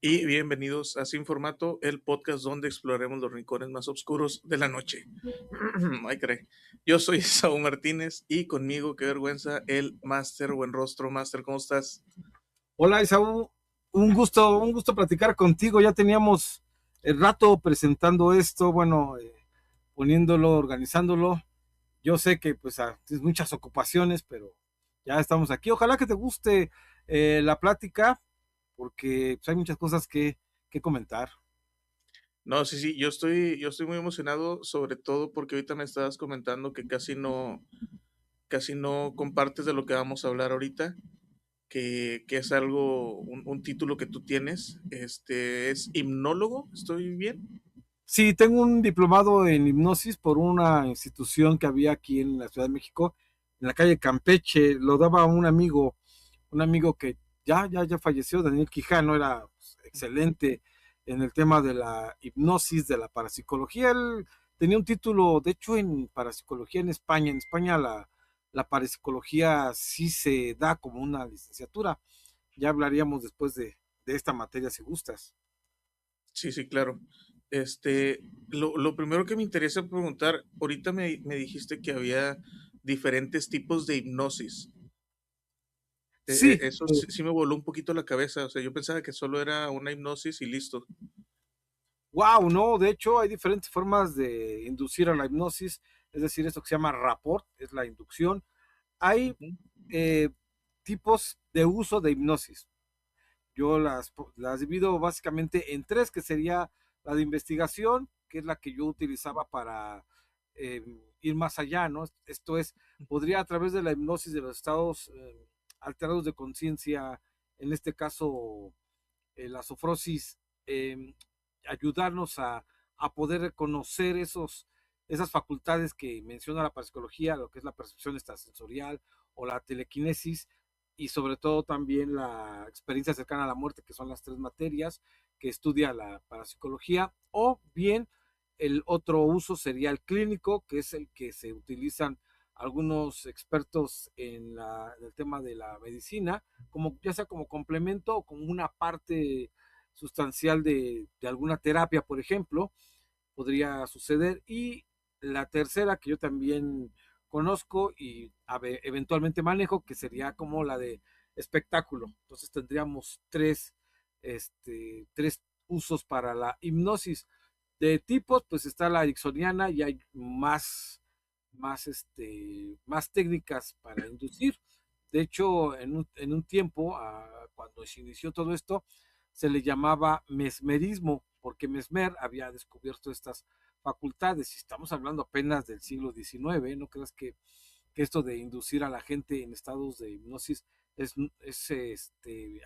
Y bienvenidos a Sin Formato, el podcast donde exploraremos los rincones más oscuros de la noche. Ay, caray. Yo soy Saúl Martínez y conmigo, qué vergüenza, el Máster Buen Rostro. Máster, ¿cómo estás? Hola Isaú, un gusto platicar contigo. Ya teníamos el rato presentando esto, bueno, poniéndolo, organizándolo. Yo sé que pues tienes muchas ocupaciones, pero ya estamos aquí. Ojalá que te guste la plática, porque pues, hay muchas cosas que comentar. No, sí, sí, yo estoy muy emocionado, sobre todo porque ahorita me estabas comentando que casi no compartes de lo que vamos a hablar ahorita, que es algo, un título que tú tienes. Es hipnólogo, ¿estoy bien? Sí, tengo un diplomado en hipnosis por una institución que había aquí en la Ciudad de México, en la calle Campeche. Lo daba un amigo que ya falleció, Daniel Quijano. Era pues, excelente en el tema de la hipnosis, de la parapsicología. Él tenía un título, de hecho, en parapsicología en España. En España la parapsicología sí se da como una licenciatura. Ya hablaríamos después de esta materia si gustas. Sí, sí, claro. Lo primero que me interesa preguntar, ahorita me dijiste que había diferentes tipos de hipnosis. Sí, Eso sí, sí me voló un poquito la cabeza. O sea, yo pensaba que solo era una hipnosis y listo. wow, no, de hecho hay diferentes formas de inducir a la hipnosis, es decir, esto que se llama rapport, es la inducción. Hay Ujú. eh, tipos de uso de hipnosis. Yo las divido básicamente en tres, que sería la de investigación, que es la que yo utilizaba para eh, ir más allá, ¿no? Esto es, podría a través de la hipnosis de los estados alterados de conciencia, en este caso la sofrosis, ayudarnos a poder reconocer esas facultades que menciona la parapsicología, lo que es la percepción extrasensorial o la telequinesis, y sobre todo también la experiencia cercana a la muerte, que son las tres materias que estudia la parapsicología. O bien el otro uso sería el clínico, que es el que se utilizan algunos expertos en el tema de la medicina, como ya sea como complemento o como una parte sustancial de alguna terapia, por ejemplo, podría suceder. Y la tercera, que yo también conozco y eventualmente manejo, que sería como la de espectáculo. Entonces tendríamos tres usos para la hipnosis. De tipos, pues está la ericksoniana, y hay más técnicas para inducir. De hecho, en un tiempo, cuando se inició todo esto, se le llamaba mesmerismo, porque Mesmer había descubierto estas facultades. Y estamos hablando apenas del siglo XIX. No creas que esto de inducir a la gente en estados de hipnosis es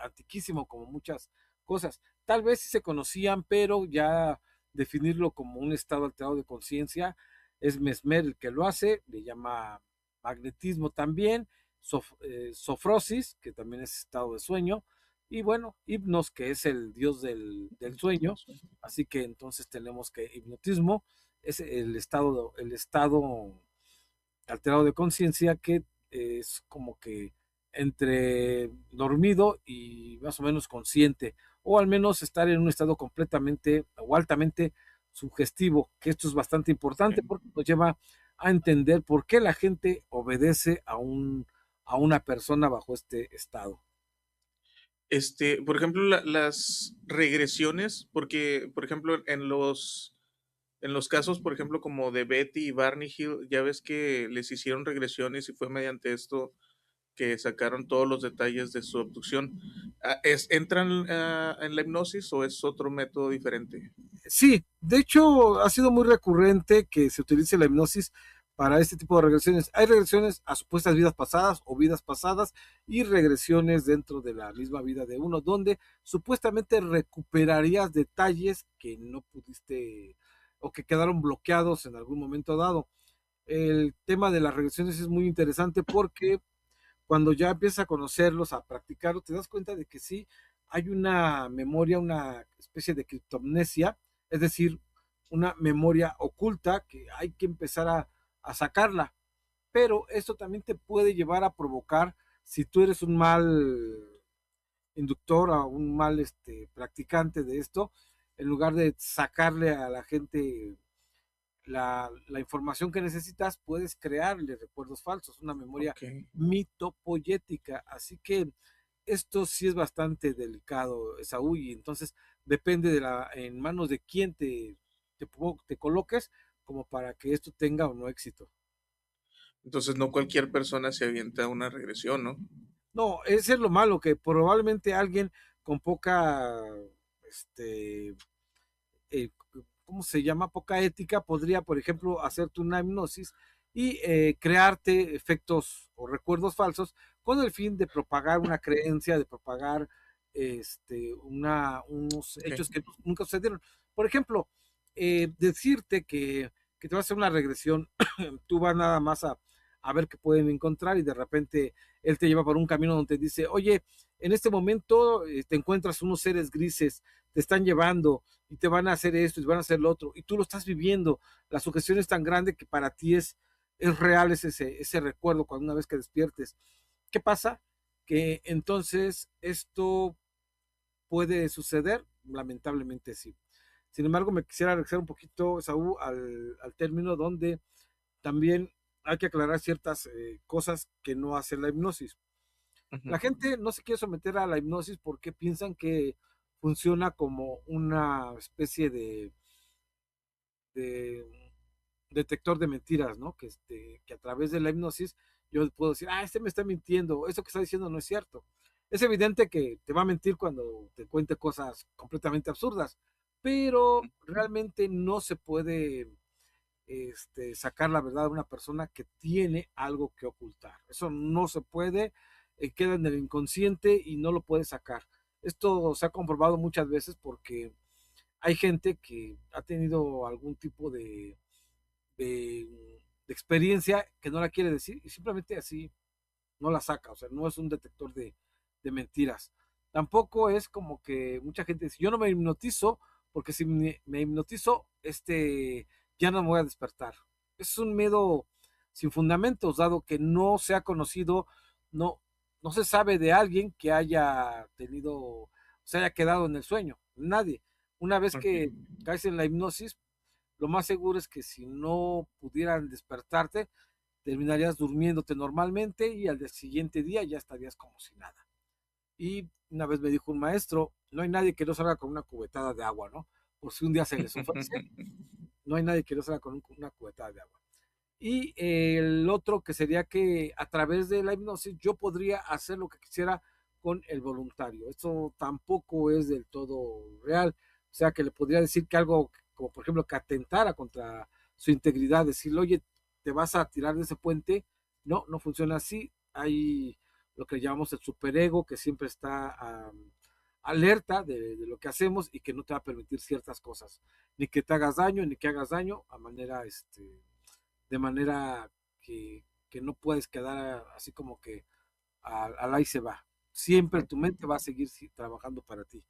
antiquísimo, como muchas cosas. Tal vez sí se conocían, pero ya definirlo como un estado alterado de conciencia es Mesmer el que lo hace. Le llama magnetismo también, sofrosis, que también es estado de sueño, y bueno, hipnos, que es el dios del sueño. Así que entonces tenemos que hipnotismo es el estado alterado de conciencia, que es como que entre dormido y más o menos consciente, o al menos estar en un estado completamente o altamente sugestivo, que esto es bastante importante Ok. porque nos lleva a entender por qué la gente obedece a una persona bajo este estado. Por ejemplo, las regresiones, porque, por ejemplo, en los casos, por ejemplo, como de Betty y Barney Hill, ya ves que les hicieron regresiones y fue mediante esto que sacaron todos los detalles de su abducción. ¿Entran en la hipnosis o es otro método diferente? Sí, de hecho ha sido muy recurrente que se utilice la hipnosis para este tipo de regresiones. Hay regresiones a supuestas vidas pasadas o vidas pasadas, y regresiones dentro de la misma vida de uno, donde supuestamente recuperarías detalles que no pudiste o que quedaron bloqueados en algún momento dado. El tema de las regresiones es muy interesante porque cuando ya empiezas a conocerlos, a practicarlos, te das cuenta de que sí hay una memoria, una especie de criptomnesia, es decir, una memoria oculta que hay que empezar a sacarla. Pero esto también te puede llevar a provocar, si tú eres un mal inductor, a un mal practicante de esto, en lugar de sacarle a la gente la información que necesitas, puedes crearle recuerdos falsos, una memoria Ok. mitopoyética. Así que esto sí es bastante delicado, Saúl, y entonces depende en manos de quién te coloques como para que esto tenga o no éxito. Entonces no cualquier persona se avienta una regresión, ¿no? No, ese es lo malo, que probablemente alguien con poca, este, eh, ¿cómo se llama? Poca ética podría, por ejemplo, hacerte una hipnosis y crearte efectos o recuerdos falsos con el fin de propagar una creencia, de propagar unos Ok. hechos que nunca sucedieron. Por ejemplo, decirte que te va a hacer una regresión, tú vas nada más a ver qué pueden encontrar y de repente él te lleva por un camino donde te dice, oye, en este momento te encuentras unos seres grises, te están llevando y te van a hacer esto y te van a hacer lo otro, y tú lo estás viviendo. La sugestión es tan grande que para ti es real ese recuerdo cuando una vez que despiertes. ¿Qué pasa? Que entonces esto puede suceder, lamentablemente sí. Sin embargo, me quisiera regresar un poquito, Saúl, al término donde también hay que aclarar ciertas cosas que no hace la hipnosis. Ujú. La gente no se quiere someter a la hipnosis porque piensan que funciona como una especie de detector de mentiras, ¿no? Que a través de la hipnosis yo puedo decir, este me está mintiendo, eso que está diciendo no es cierto. Es evidente que te va a mentir cuando te cuente cosas completamente absurdas, pero realmente no se puede sacar la verdad de una persona que tiene algo que ocultar. Eso no se puede, queda en el inconsciente y no lo puede sacar. Esto se ha comprobado muchas veces porque hay gente que ha tenido algún tipo de experiencia que no la quiere decir y simplemente así no la saca, o sea, no es un detector de mentiras. Tampoco es como que mucha gente dice, yo no me hipnotizo porque si me hipnotizo, ya no me voy a despertar. Es un miedo sin fundamentos, dado que no se ha conocido, no, no se sabe de alguien que haya tenido, se haya quedado en el sueño. Nadie. Una vez Ok. que caes en la hipnosis, lo más seguro es que si no pudieran despertarte, terminarías durmiéndote normalmente y al siguiente día ya estarías como si nada. Y una vez me dijo un maestro, no hay nadie que no salga con una cubetada de agua, ¿no? Por si un día se les ofrece, no hay nadie que no salga con una cubetada de agua. Y el otro que sería que a través de la hipnosis yo podría hacer lo que quisiera con el voluntario. Esto tampoco es del todo real. O sea, que le podría decir que algo, como por ejemplo, que atentara contra su integridad, decirle, oye, te vas a tirar de ese puente. No, no funciona así. Hay lo que llamamos el superego, que siempre está alerta de lo que hacemos y que no te va a permitir ciertas cosas. Ni que te hagas daño, ni que hagas daño a manera, de manera que no puedes quedar así como que al ahí se va. Siempre tu mente va a seguir trabajando para ti.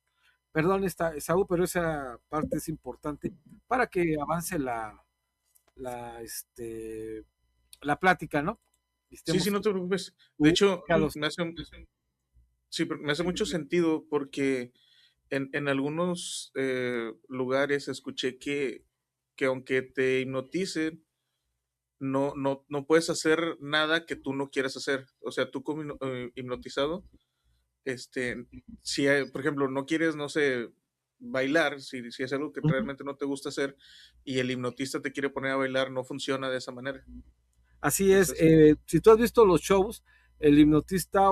Perdón, Saúl, pero esa parte es importante para que avance la, este, la plática, ¿no? Y Sí, sí, estemos no te preocupes. De hecho, ubicados. sí, me hace mucho sentido porque en algunos lugares escuché que aunque te hipnoticen, no puedes hacer nada que tú no quieras hacer. O sea, tú como hipnotizado, este, si, por ejemplo, no quieres, no sé, bailar, si es algo que Ujú. realmente no te gusta hacer y el hipnotista te quiere poner a bailar, no funciona de esa manera. Así es, Entonces, si tú has visto los shows, el hipnotista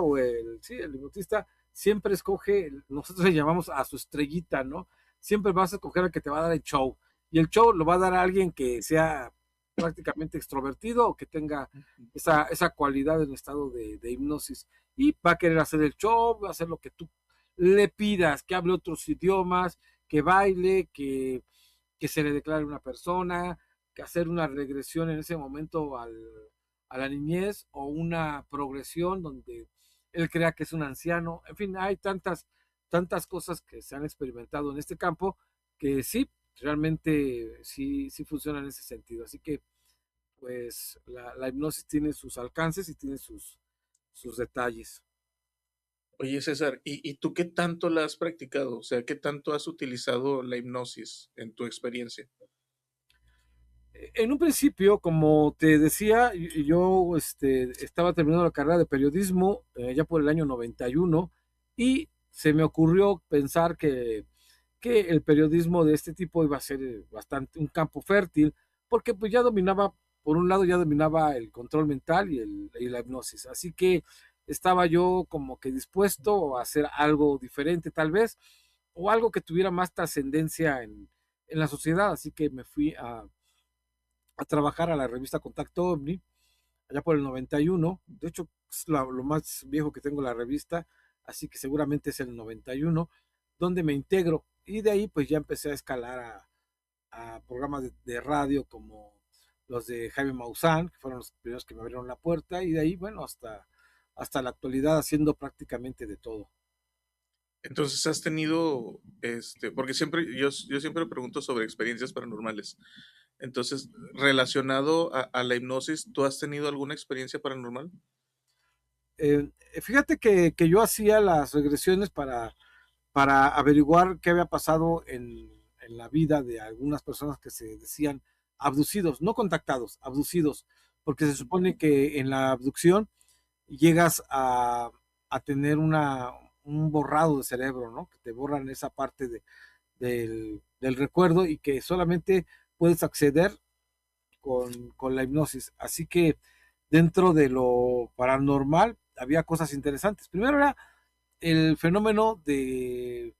sí, el hipnotista siempre escoge, nosotros le llamamos a su estrellita, ¿no? Siempre vas a escoger al que te va a dar el show. Y el show lo va a dar a alguien que sea prácticamente extrovertido o que tenga esa cualidad en estado de hipnosis. Y va a querer hacer el show, va a hacer lo que tú le pidas, que hable otros idiomas, que baile, que se le declare una persona, que hacer una regresión en ese momento a la niñez o una progresión donde él crea que es un anciano. En fin, hay tantas cosas que se han experimentado en este campo que sí, realmente sí funciona en ese sentido. Así que, pues, la hipnosis tiene sus alcances y tiene sus detalles. Oye, César, ¿y tú qué tanto la has practicado? O sea, ¿qué tanto has utilizado la hipnosis en tu experiencia? En un principio, como te decía, yo estaba terminando la carrera de periodismo ya por el año 91 y se me ocurrió pensar que el periodismo de este tipo iba a ser bastante un campo fértil, porque pues ya dominaba, por un lado ya dominaba el control mental y la hipnosis. Así que estaba yo como que dispuesto a hacer algo diferente tal vez, o algo que tuviera más trascendencia en la sociedad. Así que me fui a trabajar a la revista Contacto OVNI, allá por el 91. De hecho, es lo más viejo que tengo la revista, así que seguramente es el 91, donde me integro. Y de ahí pues ya empecé a escalar a programas de radio como los de Jaime Maussan, que fueron los primeros que me abrieron la puerta, y de ahí, bueno, hasta la actualidad haciendo prácticamente de todo. Entonces, has tenido, porque siempre, yo siempre pregunto sobre experiencias paranormales. Entonces, relacionado a la hipnosis, ¿tú has tenido alguna experiencia paranormal? Fíjate que yo hacía las regresiones para averiguar qué había pasado en la vida de algunas personas que se decían abducidos, no contactados, abducidos, porque se supone que en la abducción llegas a tener un borrado de cerebro, ¿no? Que te borran esa parte del recuerdo y que solamente puedes acceder con la hipnosis. Así que dentro de lo paranormal había cosas interesantes. Primero era el fenómeno de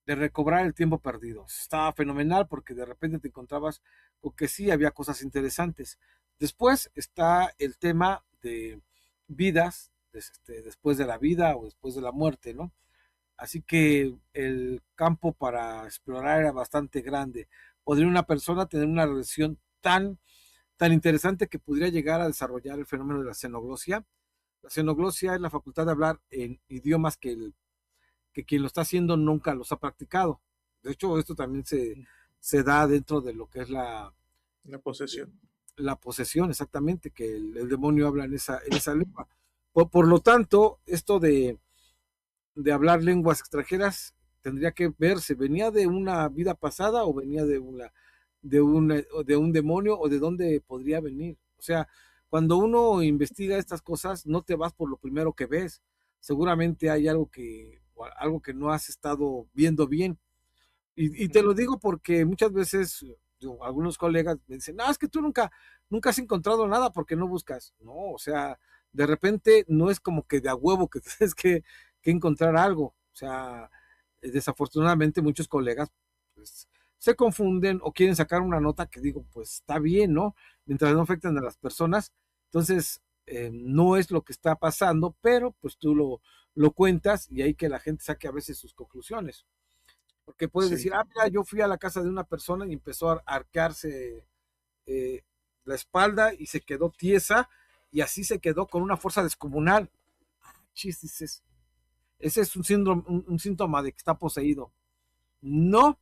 recobrar el tiempo perdido. Estaba fenomenal porque de repente te encontrabas con que sí había cosas interesantes. Después está el tema de vidas, después de la vida o después de la muerte, ¿no? Así que el campo para explorar era bastante grande. Podría una persona tener una relación tan interesante que pudiera llegar a desarrollar el fenómeno de la xenoglosia. La xenoglosia es la facultad de hablar en idiomas que quien lo está haciendo nunca los ha practicado. De hecho, esto también se da dentro de lo que es La posesión. la posesión, exactamente, que el demonio habla en esa lengua. Por lo tanto, esto de hablar lenguas extranjeras tendría que verse, ¿venía de una vida pasada o venía de un demonio o de dónde podría venir? O sea, cuando uno investiga estas cosas, no te vas por lo primero que ves. Seguramente hay algo que no has estado viendo bien. Y te lo digo porque muchas veces algunos colegas me dicen, no, es que tú nunca has encontrado nada porque no buscas. No, o sea, de repente no es como que de a huevo que tienes que encontrar algo. O sea, desafortunadamente muchos colegas pues, se confunden o quieren sacar una nota que digo, pues está bien, ¿no? Mientras no afecten a las personas. Entonces, no es lo que está pasando, pero pues tú lo cuentas y ahí que la gente saque a veces sus conclusiones. Porque puedes Sí, decir, mira, yo fui a la casa de una persona y empezó a arquearse eh, la espalda y se quedó tiesa y así se quedó con una fuerza descomunal. Chis, dices, ese es un síndrome, un síntoma de que está poseído. No,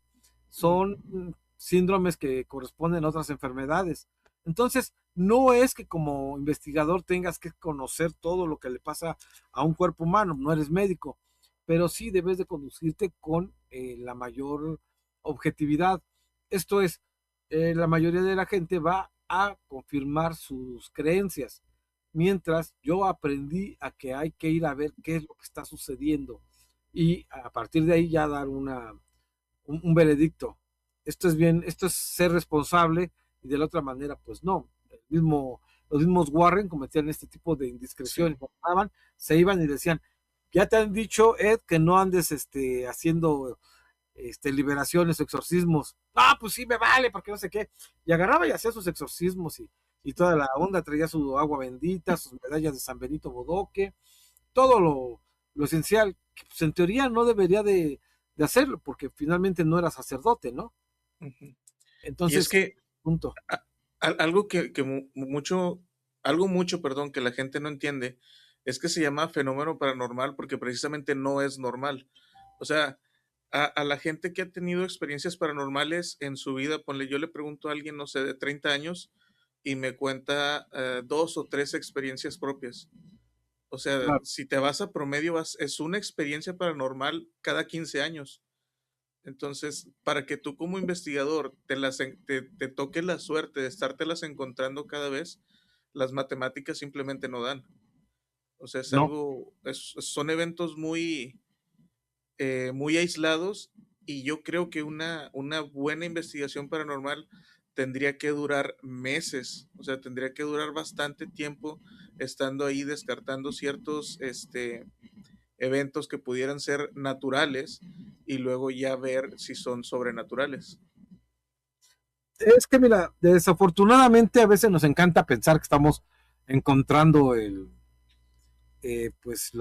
son síndromes que corresponden a otras enfermedades. Entonces, no es que como investigador tengas que conocer todo lo que le pasa a un cuerpo humano, no eres médico, pero sí debes de conducirte con la mayor objetividad. Esto es, la mayoría de la gente va a confirmar sus creencias, mientras yo aprendí a que hay que ir a ver qué es lo que está sucediendo y a partir de ahí ya dar un veredicto. Esto es bien, esto es ser responsable y de la otra manera, pues no. Los mismos Warren cometían este tipo de indiscreciones, sí. se iban y decían, ya te han dicho, Ed, que no andes haciendo liberaciones o exorcismos. Ah, pues sí, me vale, porque no sé qué. Y agarraba y hacía sus exorcismos y toda la onda, traía su agua bendita, sus medallas de San Benito Bodoque, todo lo esencial, que pues, en teoría no debería de hacerlo, porque finalmente no era sacerdote, ¿no? Ujú. Y es Entonces, que punto. a- algo que mucho, algo mucho, perdón, que la gente no entiende, es que se llama fenómeno paranormal porque precisamente no es normal. O sea, a la gente que ha tenido experiencias paranormales en su vida, ponle, yo le pregunto a alguien, no sé, de 30 años y me cuenta 2 o 3 experiencias propias. O sea, claro. si te vas a promedio, es una experiencia paranormal cada 15 años. Entonces, para que tú como investigador te toque la suerte de estártelas encontrando cada vez, las matemáticas simplemente no dan. O sea, es No, algo, son eventos muy aislados y yo creo que una buena investigación paranormal tendría que durar meses, o sea, tendría que durar bastante tiempo estando ahí descartando ciertos eventos que pudieran ser naturales y luego ya ver si son sobrenaturales. es que mira, desafortunadamente a veces nos encanta pensar que estamos encontrando pues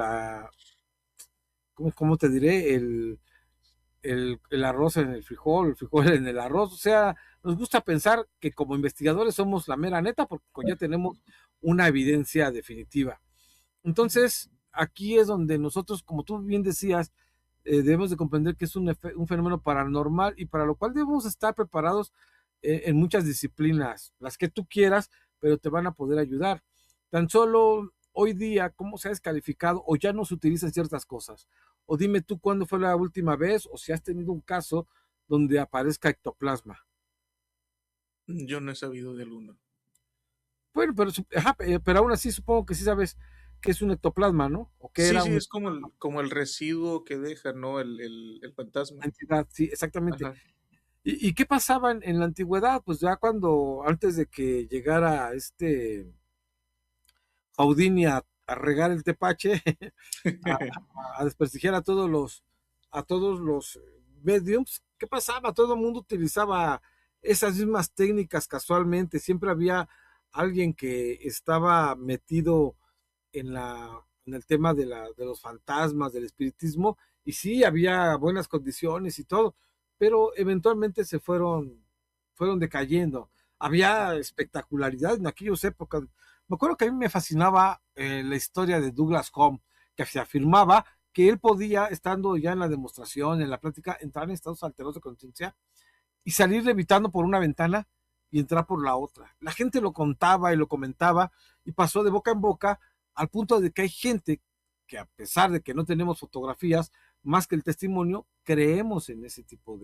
¿cómo te diré? El arroz en el frijol en el arroz. O sea, nos gusta pensar que como investigadores somos la mera neta porque ya tenemos una evidencia definitiva. Entonces, aquí es donde nosotros, como tú bien decías, debemos de comprender que es un fenómeno paranormal y para lo cual debemos estar preparados en muchas disciplinas, las que tú quieras, pero te van a poder ayudar. Tan solo hoy día, ¿cómo se ha descalificado o ya no se utilizan ciertas cosas? O dime tú cuándo fue la última vez o si has tenido un caso donde aparezca ectoplasma. Yo no he sabido de alguno. Bueno, pero, ajá, pero aún así supongo que sí sabes que es un ectoplasma, ¿no? O que Sí, era sí, una es como el residuo que deja, ¿no? El fantasma. entidad, sí, exactamente. Ajá. ¿Y qué pasaba en la antigüedad? Pues ya cuando, antes de que llegara Houdini a regar el tepache, a, a desprestigiar a todos los mediums, ¿qué pasaba? Todo el mundo utilizaba esas mismas técnicas casualmente, siempre había alguien que estaba metido en el tema de los fantasmas, del espiritismo, y sí, había buenas condiciones y todo, pero eventualmente fueron decayendo. Había espectacularidad en aquellas épocas. Me acuerdo que a mí me fascinaba la historia de Douglas Home, que se afirmaba que él podía, estando ya en la demostración, en la plática, entrar en estados alterados de conciencia y salir levitando por una ventana y entrar por la otra. La gente lo contaba y lo comentaba y pasó de boca en boca al punto de que hay gente que a pesar de que no tenemos fotografías, más que el testimonio, creemos en ese tipo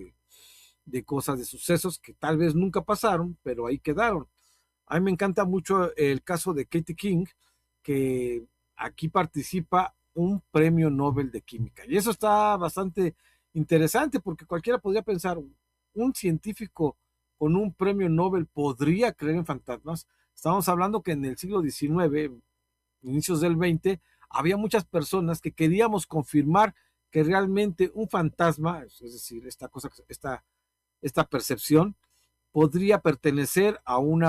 de cosas, de sucesos que tal vez nunca pasaron, pero ahí quedaron. A mí me encanta mucho el caso de Katie King, que aquí participa un premio Nobel de Química. Y eso está bastante interesante porque cualquiera podría pensar, un científico con un premio Nobel podría creer en fantasmas. Estamos hablando que en el siglo XIX, inicios del XX, había muchas personas que queríamos confirmar que realmente un fantasma, es decir, esta percepción, podría pertenecer a un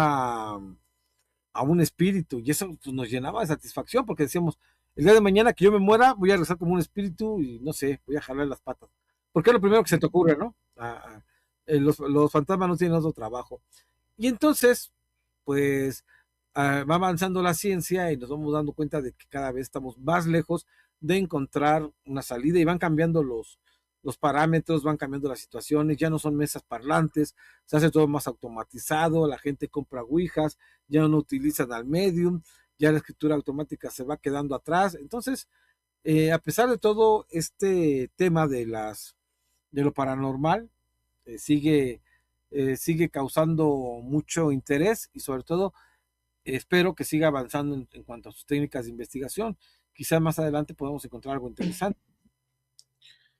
espíritu y eso pues, nos llenaba de satisfacción porque decíamos, el día de mañana que yo me muera voy a regresar como un espíritu y no sé, voy a jalar las patas. Porque es lo primero que se te ocurre, ¿no? Los fantasmas no tienen otro trabajo. Y entonces, pues va avanzando la ciencia y nos vamos dando cuenta de que cada vez estamos más lejos de encontrar una salida y van cambiando los parámetros, van cambiando las situaciones, ya no son mesas parlantes, se hace todo más automatizado, la gente compra ouijas, ya no utilizan al medium, ya la escritura automática se va quedando atrás. Entonces, a pesar de todo este tema de lo paranormal, sigue causando mucho interés y sobre todo espero que siga avanzando en cuanto a sus técnicas de investigación. Quizás más adelante podamos encontrar algo interesante.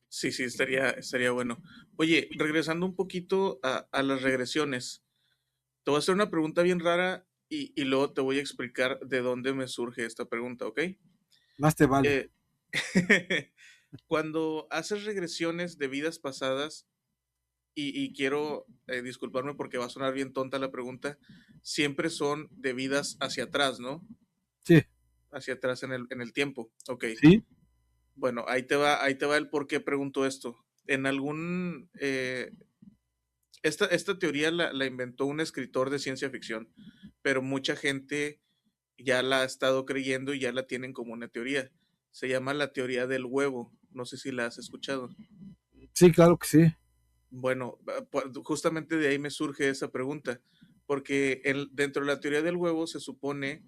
Sí, sí, estaría bueno. Oye, regresando un poquito a las regresiones, te voy a hacer una pregunta bien rara y luego te voy a explicar de dónde me surge esta pregunta, ¿ok? Más te vale. Eh, cuando haces regresiones de vidas pasadas, y quiero disculparme porque va a sonar bien tonta la pregunta, siempre son de vidas hacia atrás, ¿no? Sí, Hacia atrás en el tiempo. Ok. sí, Bueno, ahí te va el por qué pregunto esto. En algún... esta teoría la inventó un escritor de ciencia ficción, pero mucha gente ya la ha estado creyendo y ya la tienen como una teoría. Se llama la teoría del huevo. No sé si la has escuchado. sí, claro que sí. Bueno, justamente de ahí me surge esa pregunta, porque dentro de la teoría del huevo se supone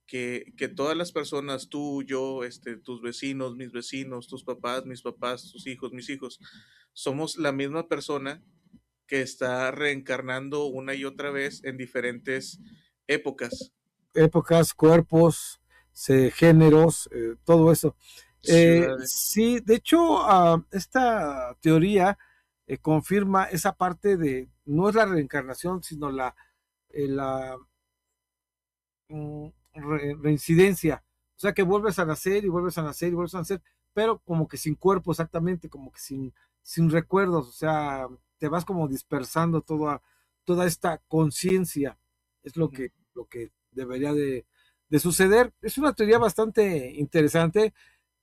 que todas las personas, tú, yo, tus vecinos, mis vecinos, tus papás, mis papás, tus hijos, mis hijos, somos la misma persona que está reencarnando una y otra vez en diferentes épocas, Épocas, cuerpos, géneros, todo eso. ciudades. Sí, de hecho, esta teoría confirma esa parte de, no es la reencarnación, sino la reincidencia. O sea, que vuelves a nacer y vuelves a nacer y vuelves a nacer, pero como que sin cuerpo exactamente, como que sin recuerdos. O sea, te vas como dispersando toda esta conciencia. Es Ujú. lo que debería de suceder. Es una teoría bastante interesante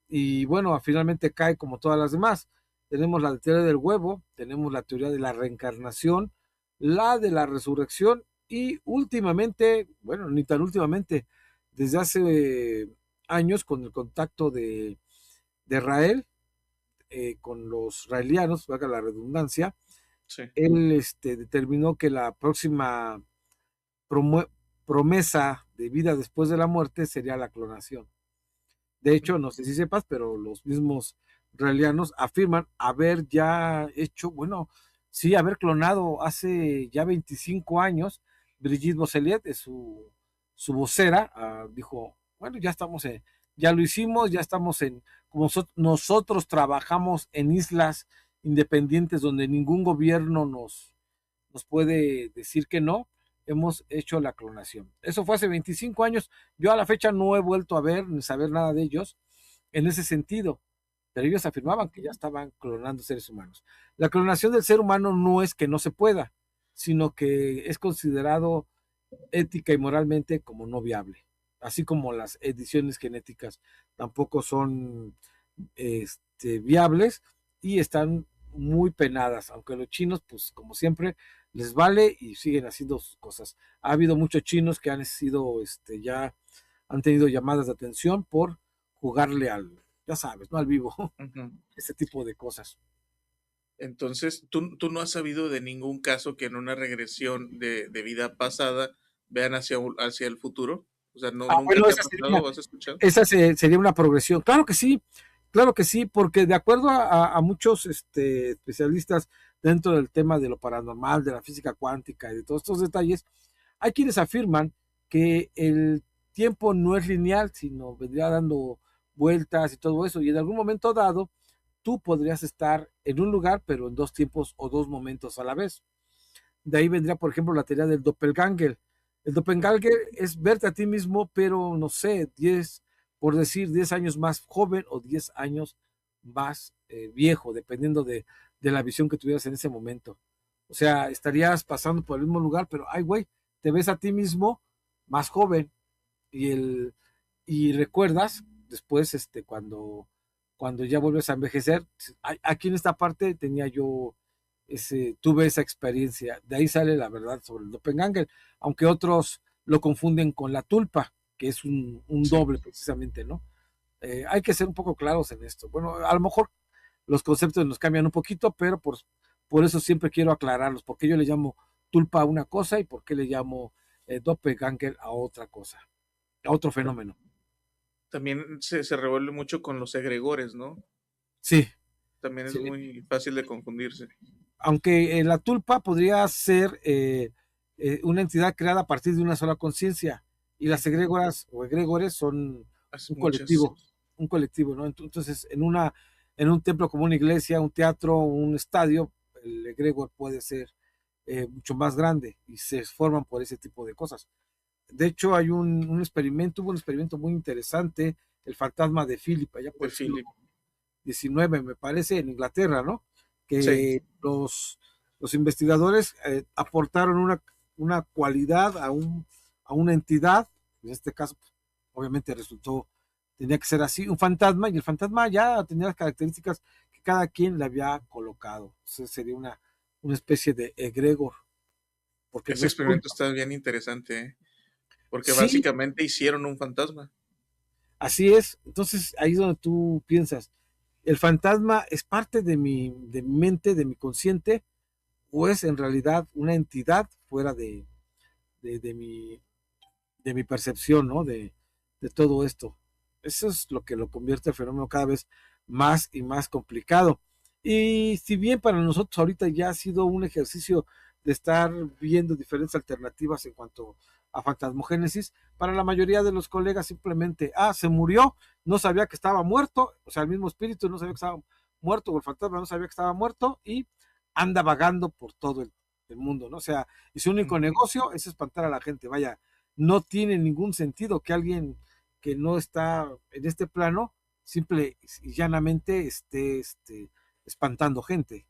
y bueno, finalmente cae como todas las demás. Tenemos la teoría del huevo, tenemos la teoría de la reencarnación, la de la resurrección y últimamente, bueno, ni tan últimamente, desde hace años con el contacto de Israel con los israelianos, valga la redundancia, Sí. él determinó que la próxima promesa de vida después de la muerte sería la clonación. De hecho, no sé si sepas, pero los mismos israelianos afirman haber ya hecho, bueno, sí, haber clonado hace ya 25 años. Brigitte Bosseliet, es su vocera, dijo, bueno, ya estamos ya lo hicimos, ya estamos como nosotros trabajamos en islas independientes donde ningún gobierno nos puede decir que no, hemos hecho la clonación. Eso fue hace 25 años. Yo a la fecha no he vuelto a ver ni saber nada de ellos en ese sentido, pero ellos afirmaban que ya estaban clonando seres humanos. La clonación del ser humano no es que no se pueda, sino que es considerado ética y moralmente como no viable, así como las ediciones genéticas tampoco son viables y están muy penadas, aunque los chinos, pues como siempre, les vale y siguen haciendo sus cosas. Ha habido muchos chinos que han sido, ya han tenido llamadas de atención por jugarle ya sabes, ¿no? Al vivo, Ujú. ese tipo de cosas. Entonces, ¿tú no has sabido de ningún caso que en una regresión de vida pasada vean hacia el futuro? O sea, no, ¿nunca Bueno, te ha pasado o has escuchado? sería una progresión. Claro que sí, porque de acuerdo a muchos especialistas dentro del tema de lo paranormal, de la física cuántica y de todos estos detalles, hay quienes afirman que el tiempo no es lineal, sino vendría dando vueltas y todo eso, y en algún momento dado, tú podrías estar en un lugar, pero en dos tiempos o dos momentos a la vez. De ahí vendría, por ejemplo, la teoría del doppelganger. El doppelganger es verte a ti mismo, pero no sé, 10, por decir, 10 años más joven o 10 años más viejo, dependiendo de la visión que tuvieras en ese momento. O sea, estarías pasando por el mismo lugar, pero, ay, güey, te ves a ti mismo más joven y, y recuerdas después, cuando ya vuelves a envejecer, aquí en esta parte tenía yo tuve esa experiencia. De ahí sale la verdad sobre el doppelganger, aunque otros lo confunden con la tulpa, que es un Sí. doble precisamente, ¿no? Hay que ser un poco claros en esto. Bueno, a lo mejor los conceptos nos cambian un poquito, pero por eso siempre quiero aclararlos, porque yo le llamo tulpa a una cosa y por qué le llamo doppelganger a otra cosa, a otro fenómeno. También se revuelve mucho con los egregores, ¿no? Sí, También es sí. muy fácil de confundirse. Aunque la tulpa podría ser una entidad creada a partir de una sola conciencia y las Ujú. egregoras o egregores son Hace un muchas. colectivo, un colectivo, ¿no? Entonces, en un templo como una iglesia, un teatro, un estadio, el egregor puede ser mucho más grande y se forman por ese tipo de cosas. De hecho, hay hubo un experimento muy interesante, el fantasma de Philip, allá por De el siglo Philip. XIX, me parece, en Inglaterra, ¿no? Sí. Que los investigadores aportaron una cualidad a una entidad, en este caso, pues, obviamente tenía que ser así, un fantasma, y el fantasma ya tenía las características que cada quien le había colocado. Entonces sería una especie de egregor, porque no Ese es experimento culpa. está bien interesante, ¿eh? Porque Sí, básicamente hicieron un fantasma. así es. Entonces ahí es donde tú piensas, el fantasma es parte de mi mente, de mi consciente, o es en realidad una entidad fuera de, de mi percepción, ¿no? de todo esto. Eso es lo que lo convierte el fenómeno cada vez más y más complicado. Y si bien para nosotros ahorita ya ha sido un ejercicio de estar viendo diferentes alternativas en cuanto a fantasmogénesis, para la mayoría de los colegas simplemente, se murió, no sabía que estaba muerto, o sea, el mismo espíritu no sabía que estaba muerto, o el fantasma no sabía que estaba muerto, y anda vagando por todo el mundo, ¿no? O sea, y su único Ujú. negocio es espantar a la gente, vaya, no tiene ningún sentido que alguien que no está en este plano simple y llanamente esté espantando gente.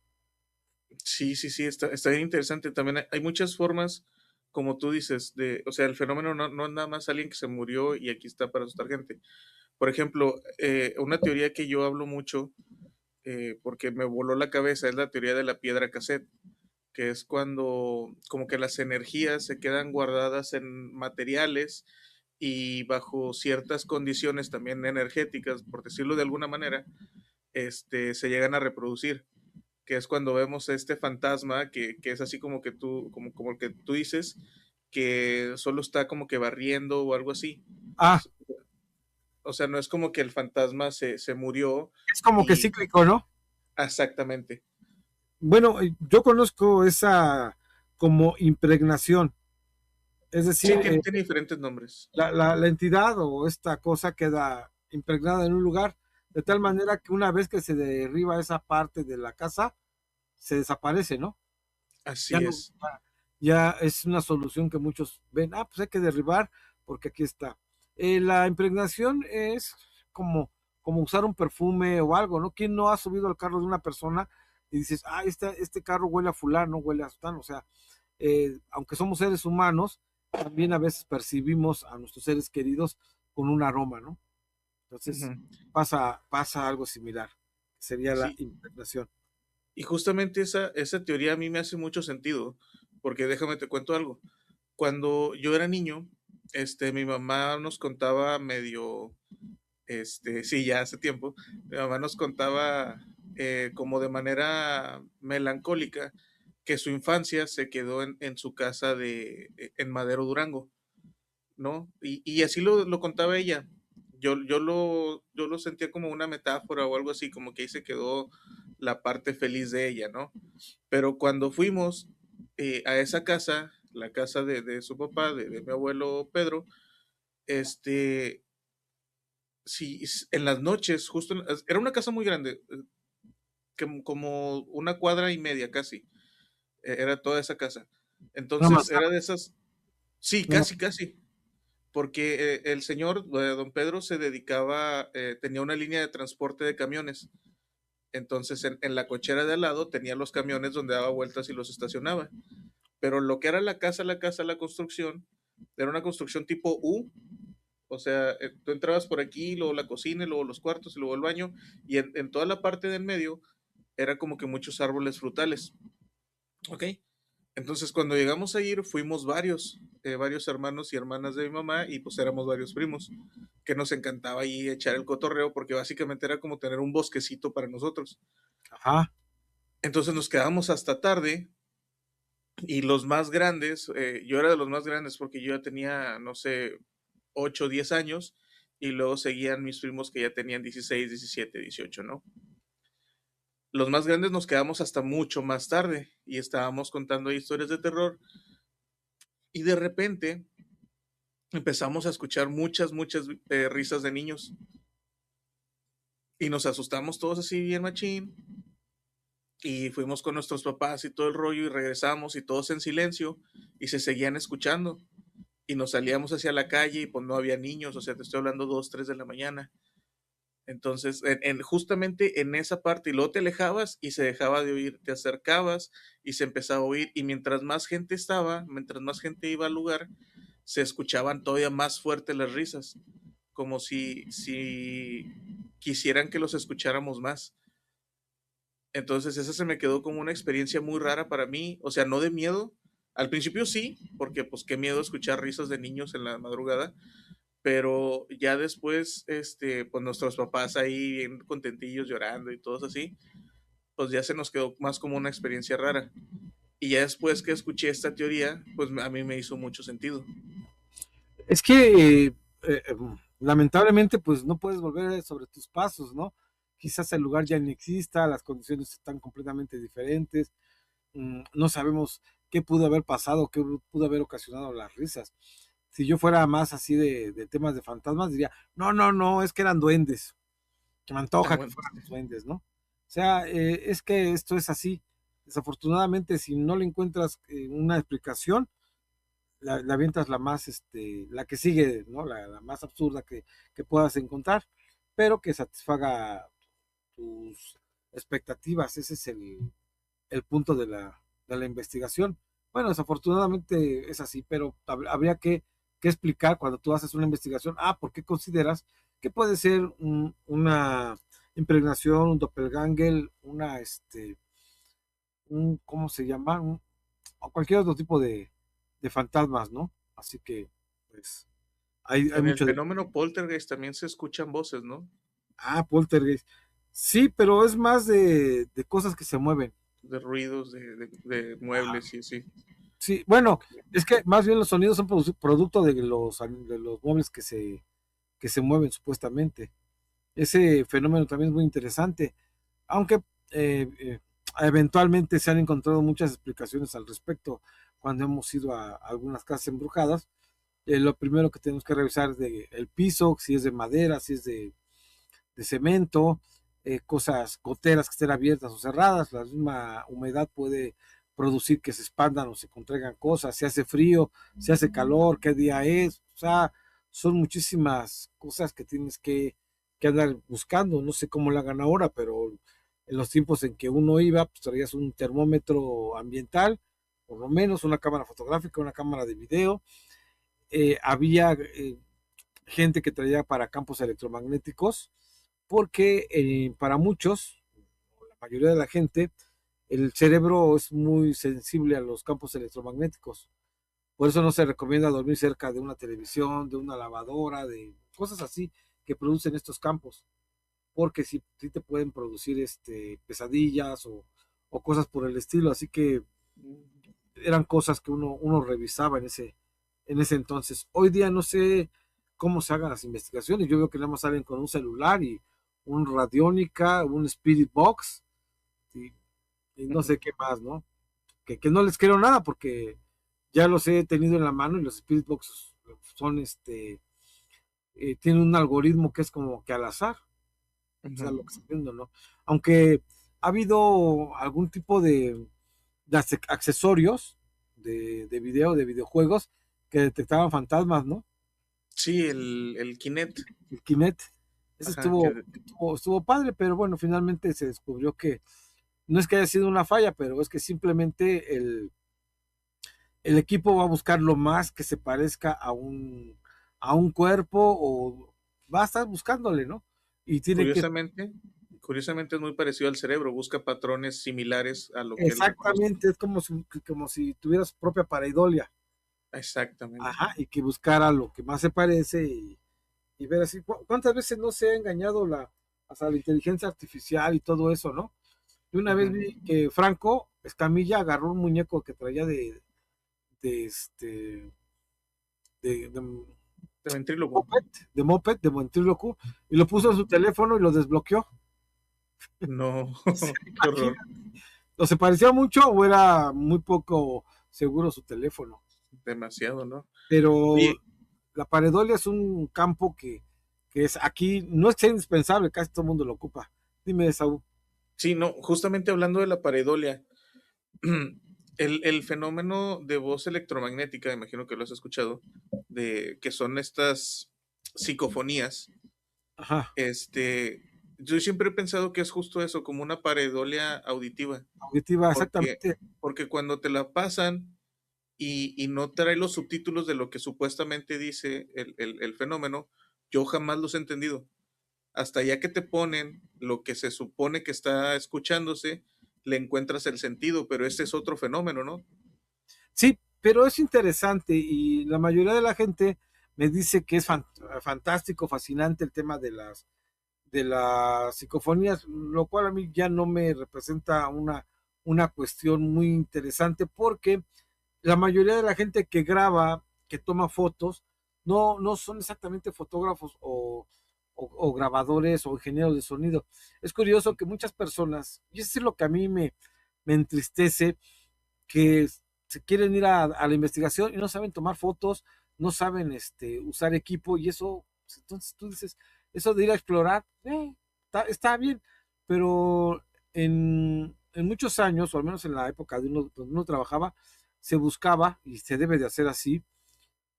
Sí, sí, sí, está bien interesante. También hay muchas formas, como tú dices, o sea, el fenómeno no es nada más alguien que se murió y aquí está para asustar gente. Por ejemplo, una teoría que yo hablo mucho, porque me voló la cabeza, es la teoría de la piedra cassette, que es cuando como que las energías se quedan guardadas en materiales y bajo ciertas condiciones también energéticas, por decirlo de alguna manera, se llegan a reproducir, que es cuando vemos este fantasma que es así como que como el que tú dices, que solo está como que barriendo o algo así. Ah, O sea, no es como que el fantasma se murió es como que y cíclico, ¿no? exactamente. Bueno, yo conozco esa como impregnación, es Sí, decir, tiene diferentes nombres. la entidad o esta cosa queda impregnada en un lugar de tal manera que una vez que se derriba esa parte de la casa, se desaparece, ¿no? Ya Así no, es. ya es una solución que muchos ven, pues hay que derribar porque aquí está. La impregnación es como, como usar un perfume o algo, ¿no? ¿Quién no ha subido al carro de una persona y dices, este carro huele a fulano, huele a sutano? O sea, aunque somos seres humanos, también a veces percibimos a nuestros seres queridos con un aroma, ¿no? Entonces Ujú. pasa algo similar, sería la Sí, impregnación. y justamente esa teoría a mí me hace mucho sentido, porque déjame te cuento algo. Cuando yo era niño, mi mamá nos contaba medio, sí, ya hace tiempo, mi mamá nos contaba como de manera melancólica que su infancia se quedó en su casa en Madero, Durango, ¿no? Y así lo contaba ella. Yo lo sentía como una metáfora o algo así, como que ahí se quedó la parte feliz de ella, ¿no? Pero cuando fuimos a esa casa, la casa de su papá, de mi abuelo Pedro, este, sí, en las noches, era una casa muy grande, como una cuadra y media casi, era toda esa casa. Una Entonces, manzana, era de esas, sí, una casi, casi, porque el señor, don Pedro, se dedicaba, tenía una línea de transporte de camiones. Entonces, en la cochera de al lado tenía los camiones donde daba vueltas y los estacionaba. Pero lo que era la construcción, era una construcción tipo U. O sea, tú entrabas por aquí, luego la cocina, y luego los cuartos, y luego el baño, y en toda la parte del medio era como que muchos árboles frutales. ¿Ok? Entonces, cuando llegamos a ir, fuimos varios hermanos y hermanas de mi mamá, y pues éramos varios primos, que nos encantaba ahí echar el cotorreo, porque básicamente era como tener un bosquecito para nosotros. ajá, Entonces nos quedamos hasta tarde, y los más grandes, yo era de los más grandes porque yo ya tenía, no sé, 8 o 10 años, y luego seguían mis primos que ya tenían 16 17 18, ¿no? Los más grandes nos quedamos hasta mucho más tarde y estábamos contando historias de terror, y de repente empezamos a escuchar muchas risas de niños, y nos asustamos todos así bien machín, y fuimos con nuestros papás y todo el rollo, y regresamos y todos en silencio, y se seguían escuchando. Y nos salíamos hacia la calle y pues no había niños, o sea, te estoy hablando 2 3 de la mañana. Entonces, justamente en esa parte, y luego te alejabas y se dejaba de oír, te acercabas y se empezaba a oír, y mientras más gente estaba, mientras más gente iba al lugar, se escuchaban todavía más fuertes las risas, como si quisieran que los escucháramos más. Entonces, esa se me quedó como una experiencia muy rara para mí, o sea, no de miedo. Al principio sí, porque pues qué miedo escuchar risas de niños en la madrugada, pero ya después, pues nuestros papás ahí bien contentillos llorando y todos así, pues ya se nos quedó más como una experiencia rara. Y ya después que escuché esta teoría, pues a mí me hizo mucho sentido. es que lamentablemente, pues no puedes volver sobre tus pasos, ¿no? Quizás el lugar ya no exista, las condiciones están completamente diferentes, no sabemos qué pudo haber pasado, qué pudo haber ocasionado las risas. Si yo fuera más así de temas de fantasmas, diría, no, no, no, es que eran duendes, que me Ah, antoja que bueno, fueran sí. los duendes, ¿no? O sea, es que esto es así. Desafortunadamente, si no le encuentras una explicación, la avientas la más, la que sigue, ¿no? La más absurda que puedas encontrar, pero que satisfaga tus expectativas. Ese es el punto de la investigación. Bueno, desafortunadamente es así, pero habría que explicar cuando tú haces una investigación, ¿por qué consideras que puede ser una impregnación, un doppelganger, ¿cómo se llama? O cualquier otro tipo de fantasmas, ¿no? Así que, pues, hay En el mucho de... fenómeno poltergeist también se escuchan voces, ¿no? Poltergeist. Sí, pero es más de cosas que se mueven. De ruidos, de Ajá. muebles y así. Sí, bueno, es que más bien los sonidos son producto de los muebles que se mueven supuestamente. Ese fenómeno también es muy interesante, aunque eventualmente se han encontrado muchas explicaciones al respecto cuando hemos ido a algunas casas embrujadas. Lo primero que tenemos que revisar es el piso, si es de madera, si es de cemento, cosas, goteras que estén abiertas o cerradas. La misma humedad puede producir que se expandan o se contraigan cosas, si hace frío, si hace calor, qué día es, o sea, son muchísimas cosas que tienes que andar buscando, no sé cómo la hagan ahora, pero en los tiempos en que uno iba, pues traías un termómetro ambiental, por lo menos una cámara fotográfica, una cámara de video, había gente que traía para campos electromagnéticos, porque para muchos, la mayoría de la gente, el cerebro es muy sensible a los campos electromagnéticos. Por eso no se recomienda dormir cerca de una televisión, de una lavadora, de cosas así que producen estos campos, porque sí te pueden producir pesadillas o cosas por el estilo. Así que eran cosas que uno revisaba en ese entonces. Hoy día no sé cómo se hagan las investigaciones. Yo veo que nada más salen con un celular y un radiónica, un Spirit Box y, y no sé qué más, ¿no? Que no les creo nada porque ya los he tenido en la mano y los Spirit Box son tienen un algoritmo que es como que al azar, o sea, Ujú. lo que estoy viendo, ¿no? Aunque ha habido algún tipo de accesorios de video, de videojuegos que detectaban fantasmas, ¿no? Sí, el Kinect. El Kinect. Ese Ajá, estuvo padre, pero bueno, finalmente se descubrió que no es que haya sido una falla, pero es que simplemente el equipo va a buscar lo más que se parezca a un cuerpo o va a estar buscándole, ¿no? Y tiene que, curiosamente, curiosamente es muy parecido al cerebro, busca patrones similares a lo que él reconoce. exactamente, es como si tuviera su propia pareidolia, Exactamente. ajá, y que buscara lo que más se parece y ver así, ¿cuántas veces no se ha engañado hasta la inteligencia artificial y todo eso, ¿no? Y una vez Ujú. vi que Franco Escamilla agarró un muñeco que traía de de, de, De ventrílogo. moped, de ventríloco, y lo puso en Ajá. su teléfono y lo desbloqueó. No, ¿Se qué imagina? horror. ¿O se parecía mucho o era muy poco seguro su teléfono? Demasiado, ¿no? Pero Oye, la pareidolia es un campo que es aquí, no es indispensable, casi todo el mundo lo ocupa. Dime, Saúl. sí, no, justamente hablando de la pareidolia, el fenómeno de voz electromagnética, imagino que lo has escuchado, de que son estas psicofonías, Ajá, este, yo siempre he pensado que es justo eso, como una pareidolia auditiva, auditiva, porque, exactamente. porque cuando te la pasan y no trae los subtítulos de lo que supuestamente dice el fenómeno, yo jamás los he entendido. Hasta ya que te ponen lo que se supone que está escuchándose, le encuentras el sentido, pero ese es otro fenómeno, ¿no? Sí, pero es interesante y la mayoría de la gente me dice que es fantástico, fascinante el tema de las psicofonías, lo cual a mí ya no me representa una cuestión muy interesante porque la mayoría de la gente que graba, que toma fotos, no son exactamente fotógrafos o grabadores o ingenieros de sonido. Es curioso que muchas personas, y eso es lo que a mí me entristece, que se quieren ir a la investigación y no saben tomar fotos, no saben usar equipo y eso, pues, entonces tú dices, eso de ir a explorar, está bien, pero en muchos años, o al menos en la época de uno, donde uno trabajaba, se buscaba, y se debe de hacer así,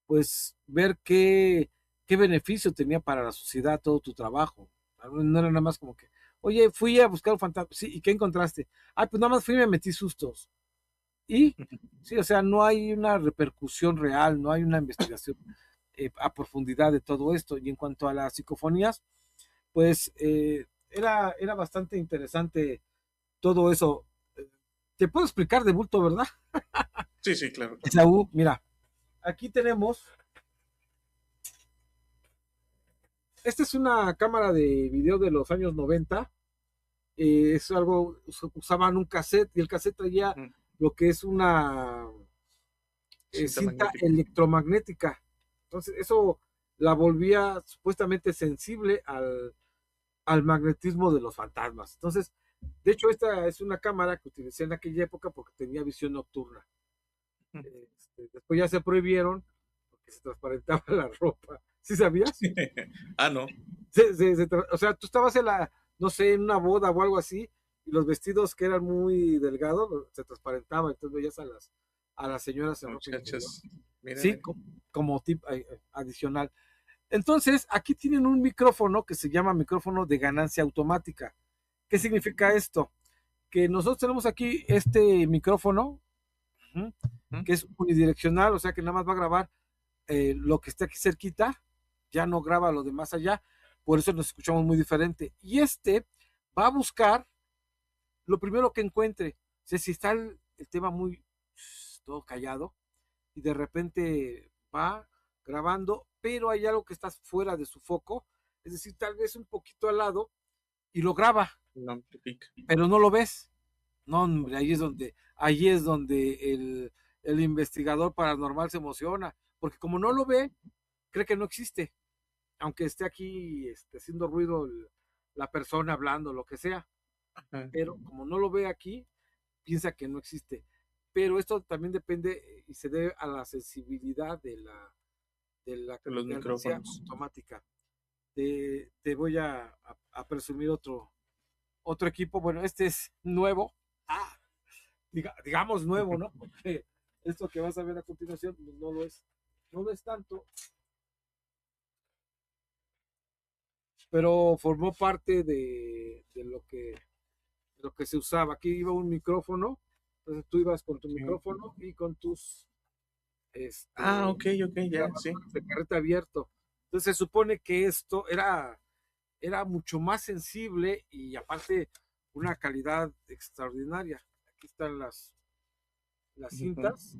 pues ver qué beneficio tenía para la sociedad todo tu trabajo. No era nada más como que, oye, fui a buscar un fantasma, sí, ¿y qué encontraste? Ay, pues nada más fui y me metí sustos. Y sí, o sea, no hay una repercusión real, no hay una investigación a profundidad de todo esto. Y en cuanto a las psicofonías, pues era bastante interesante todo eso. Te puedo explicar de bulto, ¿verdad? Sí, sí, claro, claro. Esaú, mira, aquí tenemos, esta es una cámara de video de los años 90. Es algo, usaban un cassette y el cassette traía Ujú. lo que es una Cinta cinta magnética. electromagnética. Entonces, eso la volvía supuestamente sensible al magnetismo de los fantasmas. Entonces, de hecho, esta es una cámara que utilicé en aquella época porque tenía visión nocturna. Ujú. Después ya se prohibieron porque se transparentaba la ropa. ¿Sí sabías? Ah, no. O sea, tú estabas en la, no sé, en una boda o algo así, y los vestidos que eran muy delgados se transparentaban, entonces veías a las señoras en ropa interior. Muchachas, mira, Sí, mira. como tip adicional. Entonces, aquí tienen un micrófono que se llama micrófono de ganancia automática. ¿Qué significa esto? Que nosotros tenemos aquí este micrófono, uh-huh, Ujú. que es unidireccional, o sea que nada más va a grabar lo que esté aquí cerquita, ya no graba lo de más allá, por eso nos escuchamos muy diferente. Y va a buscar lo primero que encuentre. O sea, si está el tema muy todo callado, y de repente va grabando, pero hay algo que está fuera de su foco, es decir, tal vez un poquito al lado, y lo graba, Lo amplifica. pero no lo ves. No, hombre, Ok. ahí es donde el investigador paranormal se emociona, porque como no lo ve, cree que no existe, aunque esté aquí haciendo ruido la persona hablando, lo que sea, Ajá. pero como no lo ve aquí, piensa que no existe. Pero esto también depende y se debe a la sensibilidad de la De los ganancia micrófonos. automática. Te voy a presumir otro equipo. Bueno, este es nuevo. Ah, digamos nuevo, ¿no? Porque esto que vas a ver a continuación no lo es. No lo es tanto, pero formó parte de lo que se usaba. Aquí iba un micrófono, entonces tú ibas con tu Sí. micrófono y con tus Ah, este, ok, ok, ya, sí. grabadores de carrete abierto. Entonces se supone que esto era mucho más sensible y aparte una calidad extraordinaria. Aquí están las Ujú. cintas. Sí,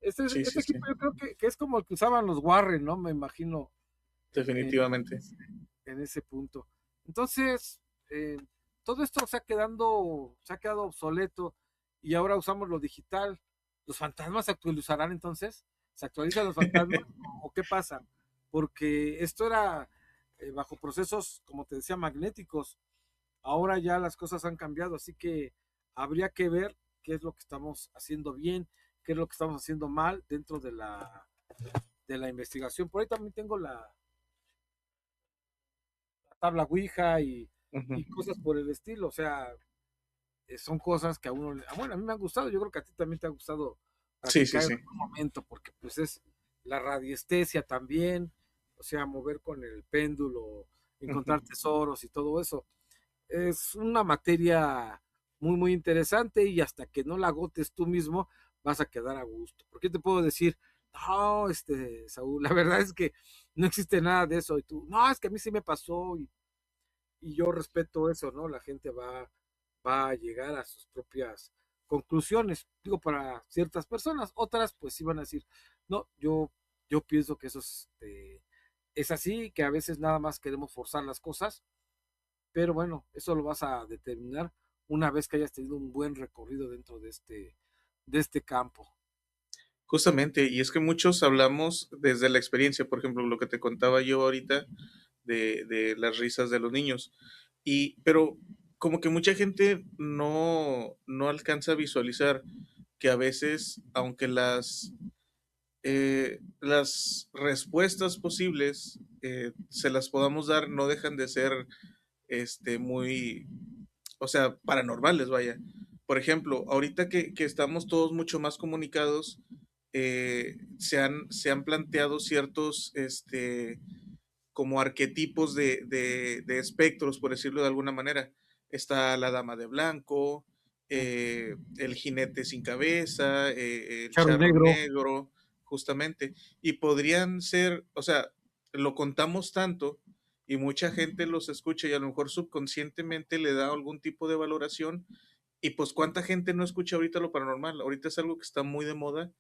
Este sí, sí. equipo yo creo que es como el que usaban los Warren, ¿no? Me imagino en, Definitivamente. en ese punto. Entonces, todo esto se ha quedado obsoleto y ahora usamos lo digital. ¿Los fantasmas se actualizarán entonces? ¿Se actualizan los fantasmas o qué pasa? Porque esto era bajo procesos, como te decía, magnéticos. Ahora ya las cosas han cambiado, así que habría que ver qué es lo que estamos haciendo bien, qué es lo que estamos haciendo mal dentro de la investigación. Por ahí también tengo la tabla Ouija Ujú. y cosas por el estilo. O sea, son cosas que a uno, bueno, a mí me han gustado, yo creo que a ti también te ha gustado Sí, sí, practicar en sí. algún momento, porque pues es la radiestesia también, o sea, mover con el péndulo, Ujú. encontrar tesoros y todo eso. Es una materia muy, muy interesante y hasta que no la agotes tú mismo vas a quedar a gusto. ¿Por qué te puedo decir? No, Saúl, la verdad es que no existe nada de eso y tú, no, es que a mí sí me pasó y yo respeto eso, ¿no? La gente va a llegar a sus propias conclusiones, digo, para ciertas personas, otras pues sí van a decir, no, yo pienso que eso es así, que a veces nada más queremos forzar las cosas, pero bueno, eso lo vas a determinar una vez que hayas tenido un buen recorrido dentro de este campo. Justamente, y es que muchos hablamos desde la experiencia, por ejemplo, lo que te contaba yo ahorita de las risas de los niños. Pero como que mucha gente no alcanza a visualizar que a veces, aunque las respuestas posibles se las podamos dar, no dejan de ser muy, o sea, paranormales, vaya. Por ejemplo, ahorita que estamos todos mucho más comunicados, se han planteado ciertos, como arquetipos de espectros, por decirlo de alguna manera. Está la dama de blanco, el jinete sin cabeza, el Charro charro negro. negro, justamente. Y podrían ser, o sea, lo contamos tanto y mucha gente los escucha y a lo mejor subconscientemente le da algún tipo de valoración. Y pues cuánta gente no escucha ahorita lo paranormal. Ahorita es algo que está muy de moda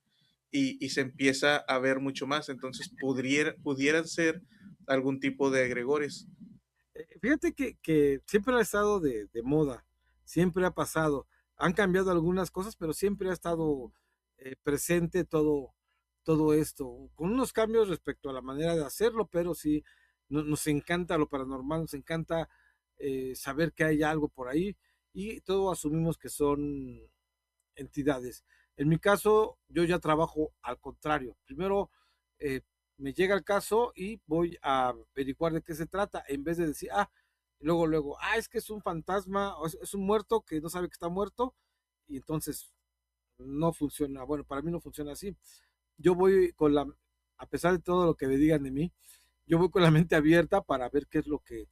y se empieza a ver mucho más. Entonces pudieran ser algún tipo de egregores. Fíjate que siempre ha estado de moda, siempre ha pasado. Han cambiado algunas cosas, pero siempre ha estado presente todo esto, con unos cambios respecto a la manera de hacerlo, pero sí, nos encanta lo paranormal, nos encanta saber que hay algo por ahí y todo asumimos que son entidades. En mi caso, yo ya trabajo al contrario. Primero, eh, me llega el caso y voy a averiguar de qué se trata, en vez de decir, luego, es que es un fantasma, o es un muerto que no sabe que está muerto, y entonces no funciona. Bueno, para mí no funciona así. Yo voy a pesar de todo lo que me digan de mí, yo voy con la mente abierta para ver qué es lo que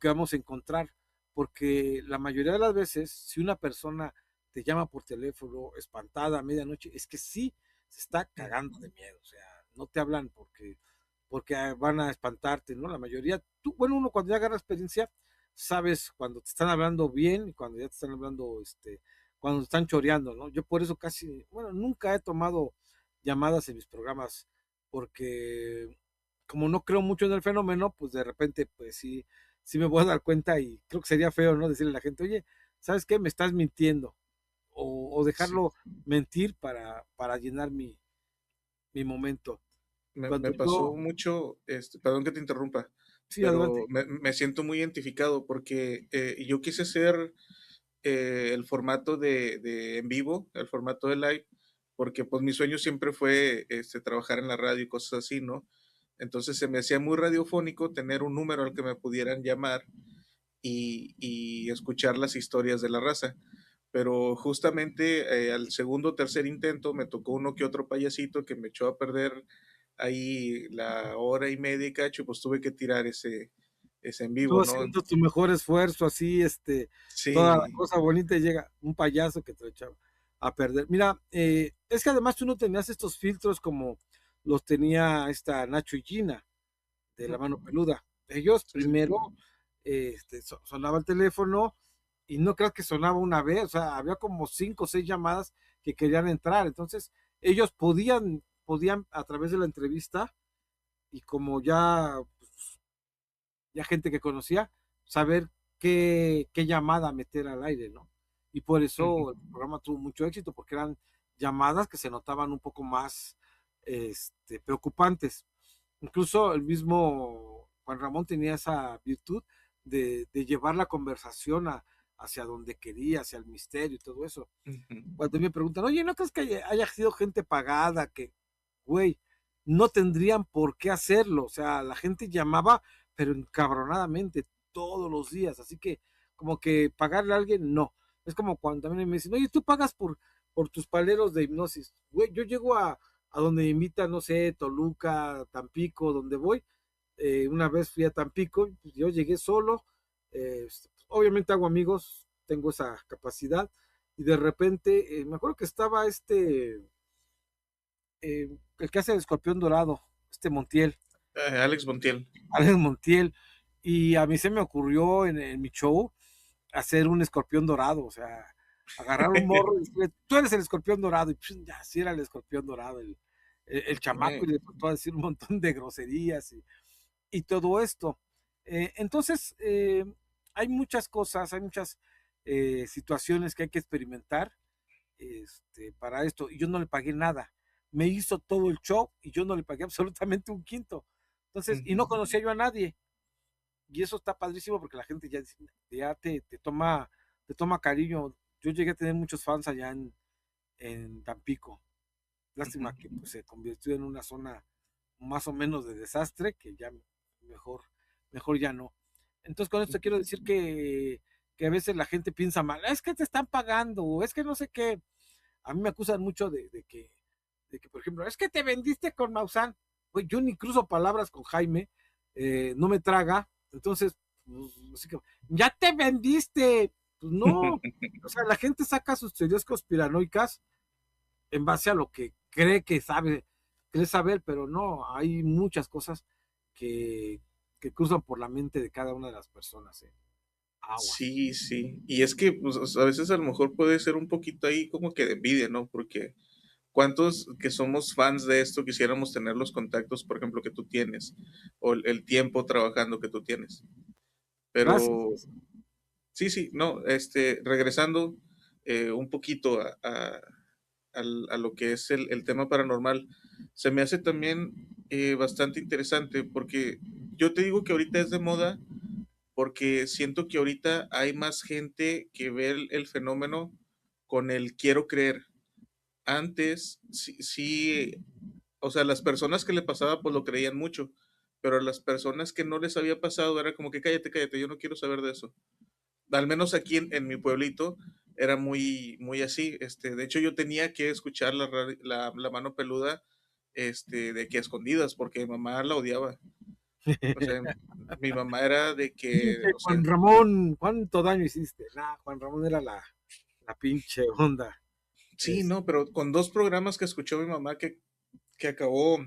vamos a encontrar, porque la mayoría de las veces, si una persona te llama por teléfono espantada a medianoche, es que sí se está cagando de miedo, o sea, no te hablan porque van a espantarte, ¿no? La mayoría, bueno, uno cuando ya agarra experiencia, sabes cuando te están hablando bien y cuando ya te están hablando, cuando te están choreando, ¿no? Yo por eso casi, bueno, nunca he tomado llamadas en mis programas, porque como no creo mucho en el fenómeno, pues de repente, pues sí me voy a dar cuenta y creo que sería feo, ¿no? Decirle a la gente, oye, ¿sabes qué? Me estás mintiendo. O Sí, dejarlo mentir para llenar mi momento. me Cuando pasó yo, mucho, perdón que te interrumpa, sí, pero adelante. me siento muy identificado porque yo quise hacer el formato de en vivo, el formato de live, porque pues mi sueño siempre fue trabajar en la radio y cosas así, ¿no? Entonces se me hacía muy radiofónico tener un número al que me pudieran llamar y escuchar las historias de la raza. Pero justamente al segundo o tercer intento me tocó uno que otro payasito que me echó a perder ahí la hora y media y cacho, pues tuve que tirar ese en Tú vivo, ¿no? haciendo tu mejor esfuerzo, así, toda la Sí. cosa bonita y llega un payaso que te echa a perder. Mira, es que además tú no tenías estos filtros como los tenía esta Nacho y Gina de la Ujú. mano peluda. Ellos Sí, sí. primero sonaba el teléfono y no creo que sonaba una vez, o sea, había como 5 o 6 llamadas que querían entrar. Entonces, ellos podían a través de la entrevista y como ya gente que conocía, saber qué llamada meter al aire, ¿no? Y por eso el Ujú. programa tuvo mucho éxito, porque eran llamadas que se notaban un poco más preocupantes. Incluso el mismo Juan Ramón tenía esa virtud de llevar la conversación hacia donde quería, hacia el misterio y todo eso. Ujú. Cuando me preguntan, oye, ¿no crees que haya sido gente pagada? Güey, no tendrían por qué hacerlo. O sea, la gente llamaba, pero encabronadamente, todos los días. Así que, como que pagarle a alguien, no. Es como cuando también me dicen, oye, tú pagas por tus paleros de hipnosis. Güey, yo llego a donde me invitan, no sé, Toluca, Tampico, donde voy. Una vez fui a Tampico, pues yo llegué solo. Obviamente hago amigos, tengo esa capacidad y de repente, me acuerdo que estaba el que hace el escorpión dorado, Montiel, Alex Montiel. Alex Montiel, y a mí se me ocurrió en mi show hacer un escorpión dorado, o sea, agarrar un morro y decirle, tú eres el escorpión dorado, y pues, ya, sí era el escorpión dorado, el chamaco, y le trató a decir un montón de groserías y todo esto. Entonces, hay muchas cosas, hay muchas situaciones que hay que experimentar para esto. Y yo no le pagué nada. me hizo todo el show y yo no le pagué absolutamente un quinto. Entonces, y no Ujú. conocía yo a nadie. Y eso está padrísimo porque la gente ya te toma cariño. Yo llegué a tener muchos fans allá en Tampico. Ujú. Lástima que pues, se convirtió en una zona más o menos de desastre, que ya mejor, mejor ya no. Entonces con esto quiero decir que a veces la gente piensa mal, es que te están pagando, o es que no sé qué. A mí me acusan mucho de que, por ejemplo, es que te vendiste con Maussan. Pues yo ni cruzo palabras con Jaime, no me traga, entonces, pues, así que, ya te vendiste. Pues no, o sea, la gente saca sus teorías conspiranoicas en base a lo que cree saber, pero no, hay muchas cosas que, que cruzan por la mente de cada una de las personas. Aguas. Sí, sí. Y es que pues, o sea, a veces a lo mejor puede ser un poquito ahí como que de envidia, ¿no? Porque cuántos que somos fans de esto quisiéramos tener los contactos, por ejemplo, que tú tienes, o el tiempo trabajando que tú tienes. Pero Gracias. sí, sí, no, regresando un poquito a lo que es el tema paranormal, se me hace también bastante interesante porque yo te digo que ahorita es de moda porque siento que ahorita hay más gente que ve el fenómeno con el quiero creer. Antes, sí, sí, o sea, las personas que le pasaba pues lo creían mucho, pero las personas que no les había pasado era como que cállate, cállate, yo no quiero saber de eso. Al menos aquí en mi pueblito era muy, muy así. De hecho, yo tenía que escuchar la mano peluda de que a escondidas, porque mi mamá la odiaba. O sea, mi mamá era de que, Pinche o sea, Juan Ramón, ¿cuánto daño hiciste? Nah, Juan Ramón era la pinche onda. sí, Es, no, pero con dos programas que escuchó mi mamá que acabó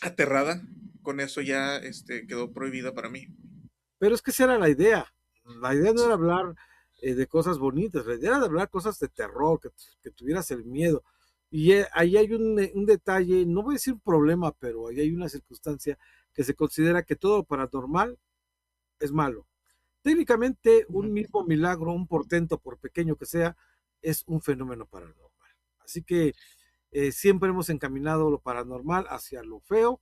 aterrada, con eso ya quedó prohibida para mí. pero es que esa era la idea. La idea no Sí, era hablar de cosas bonitas, la idea era de hablar cosas de terror, que tuvieras el miedo. Y ahí hay un detalle, no voy a decir un problema, pero ahí hay una circunstancia que se considera que todo lo paranormal es malo. Técnicamente, un ujú, mismo milagro, un portento, por pequeño que sea, es un fenómeno paranormal. Así que siempre hemos encaminado lo paranormal hacia lo feo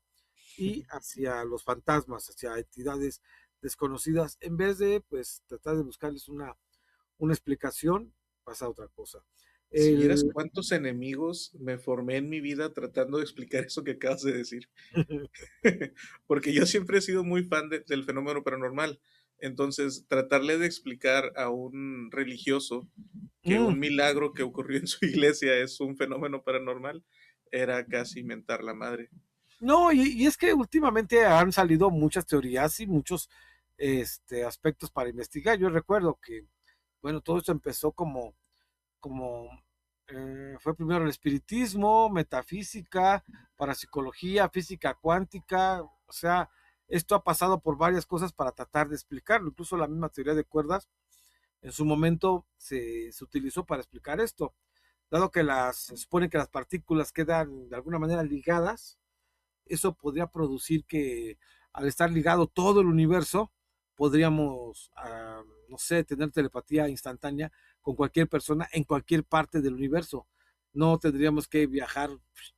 y hacia los fantasmas, hacia entidades desconocidas, en vez de pues tratar de buscarles una explicación, pasa otra cosa. si vieras El, cuántos enemigos me formé en mi vida tratando de explicar eso que acabas de decir. Porque yo siempre he sido muy fan del fenómeno paranormal. Entonces, tratarle de explicar a un religioso que mm, un milagro que ocurrió en su iglesia es un fenómeno paranormal era casi mentar la madre. no, y es que últimamente han salido muchas teorías y muchos aspectos para investigar. Yo recuerdo que, bueno, todo esto empezó como fue primero el espiritismo, metafísica, parapsicología, física cuántica, o sea, esto ha pasado por varias cosas para tratar de explicarlo, incluso la misma teoría de cuerdas en su momento se utilizó para explicar esto, dado que se supone que las partículas quedan de alguna manera ligadas, eso podría producir que al estar ligado todo el universo, podríamos, no sé, tener telepatía instantánea con cualquier persona en cualquier parte del universo. No tendríamos que viajar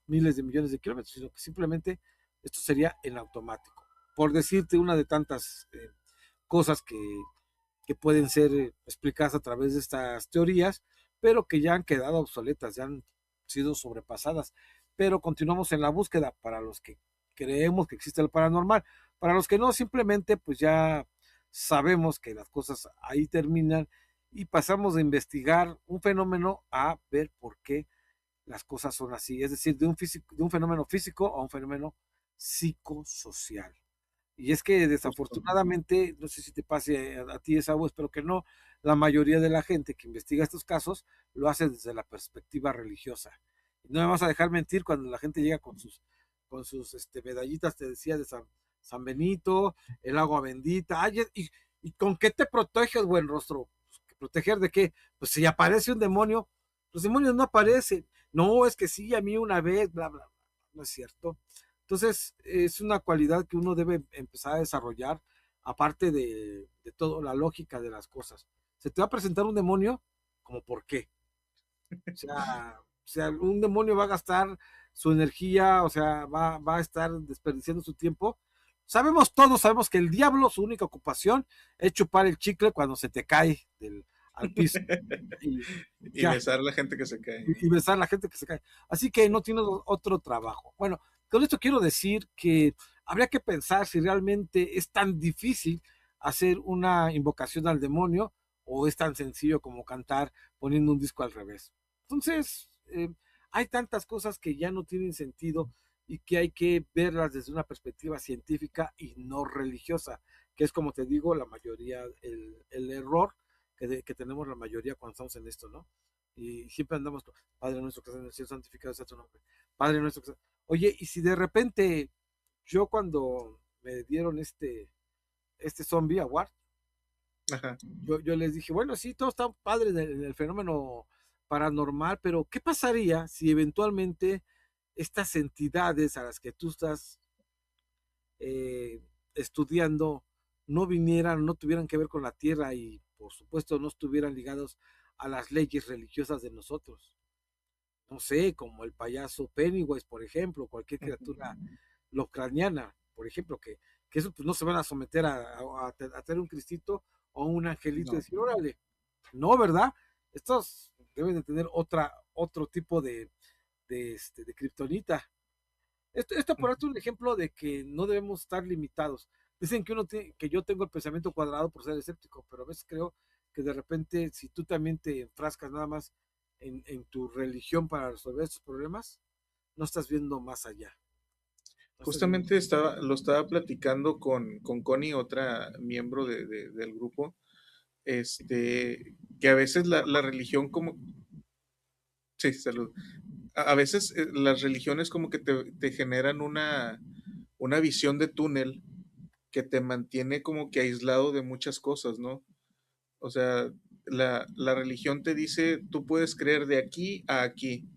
miles de millones de kilómetros, sino que simplemente esto sería en automático. Por decirte una de tantas cosas que pueden ser explicadas a través de estas teorías, pero que ya han quedado obsoletas, ya han sido sobrepasadas. Pero continuamos en la búsqueda para los que creemos que existe el paranormal. Para los que no, simplemente pues ya sabemos que las cosas ahí terminan y pasamos de investigar un fenómeno a ver por qué las cosas son así. Es decir, de un fenómeno físico a un fenómeno psicosocial. Y es que Justo. desafortunadamente, no sé si te pase a ti esa voz, espero que no, la mayoría de la gente que investiga estos casos lo hace desde la perspectiva religiosa. Y no me vas a dejar mentir cuando la gente llega con sus medallitas, te decía, de San Benito, el agua bendita. Ay, ¿y con qué te proteges, buen rostro? Pues, ¿proteger de qué? Pues si aparece un demonio, los demonios no aparecen. No, es que sí, a mí una vez, bla, bla, bla. No es cierto. Entonces, es una cualidad que uno debe empezar a desarrollar, aparte de toda la lógica de las cosas. Se te va a presentar un demonio, como por qué. O sea, sea, un demonio va a gastar su energía, o sea, va a estar desperdiciando su tiempo. Sabemos todos, sabemos que el diablo, su única ocupación es chupar el chicle cuando se te cae al piso. Y Y ya, besar a la gente que se cae. y besar a la gente que se cae. Así que no tiene otro trabajo. Bueno, con esto quiero decir que habría que pensar si realmente es tan difícil hacer una invocación al demonio o es tan sencillo como cantar poniendo un disco al revés. Entonces, hay tantas cosas que ya no tienen sentido y que hay que verlas desde una perspectiva científica y no religiosa, que es como te digo, la mayoría, el error que tenemos la mayoría cuando estamos en esto, ¿no? Y siempre andamos con, Padre nuestro que estás en el cielo, santificado sea tu nombre. Padre nuestro que estás... Oye, y si de repente yo cuando me dieron este zombie award, Ajá. yo les dije, bueno, sí, todo está padre en el fenómeno paranormal, pero ¿qué pasaría si eventualmente estas entidades a las que tú estás eh, estudiando no vinieran, no tuvieran que ver con la tierra y por supuesto no estuvieran ligados a las leyes religiosas de nosotros? No sé, como el payaso Pennywise, por ejemplo, cualquier criatura locraniana, por ejemplo, que eso pues no se van a someter a tener un cristito o un angelito y No. decir, órale, no, ¿verdad? Estos deben de tener otro tipo de kriptonita. Esto por darte un ejemplo de que no debemos estar limitados. Dicen que que yo tengo el pensamiento cuadrado por ser escéptico, pero a veces creo que de repente, si tú también te enfrascas nada más en tu religión para resolver estos problemas, no estás viendo más allá. No estás viendo... Justamente lo estaba platicando con Connie, otra miembro del grupo, que a veces la religión como, sí, salud, a veces las religiones como que te generan una visión de túnel que te mantiene como que aislado de muchas cosas, ¿no? O sea, la religión te dice, tú puedes creer de aquí a aquí,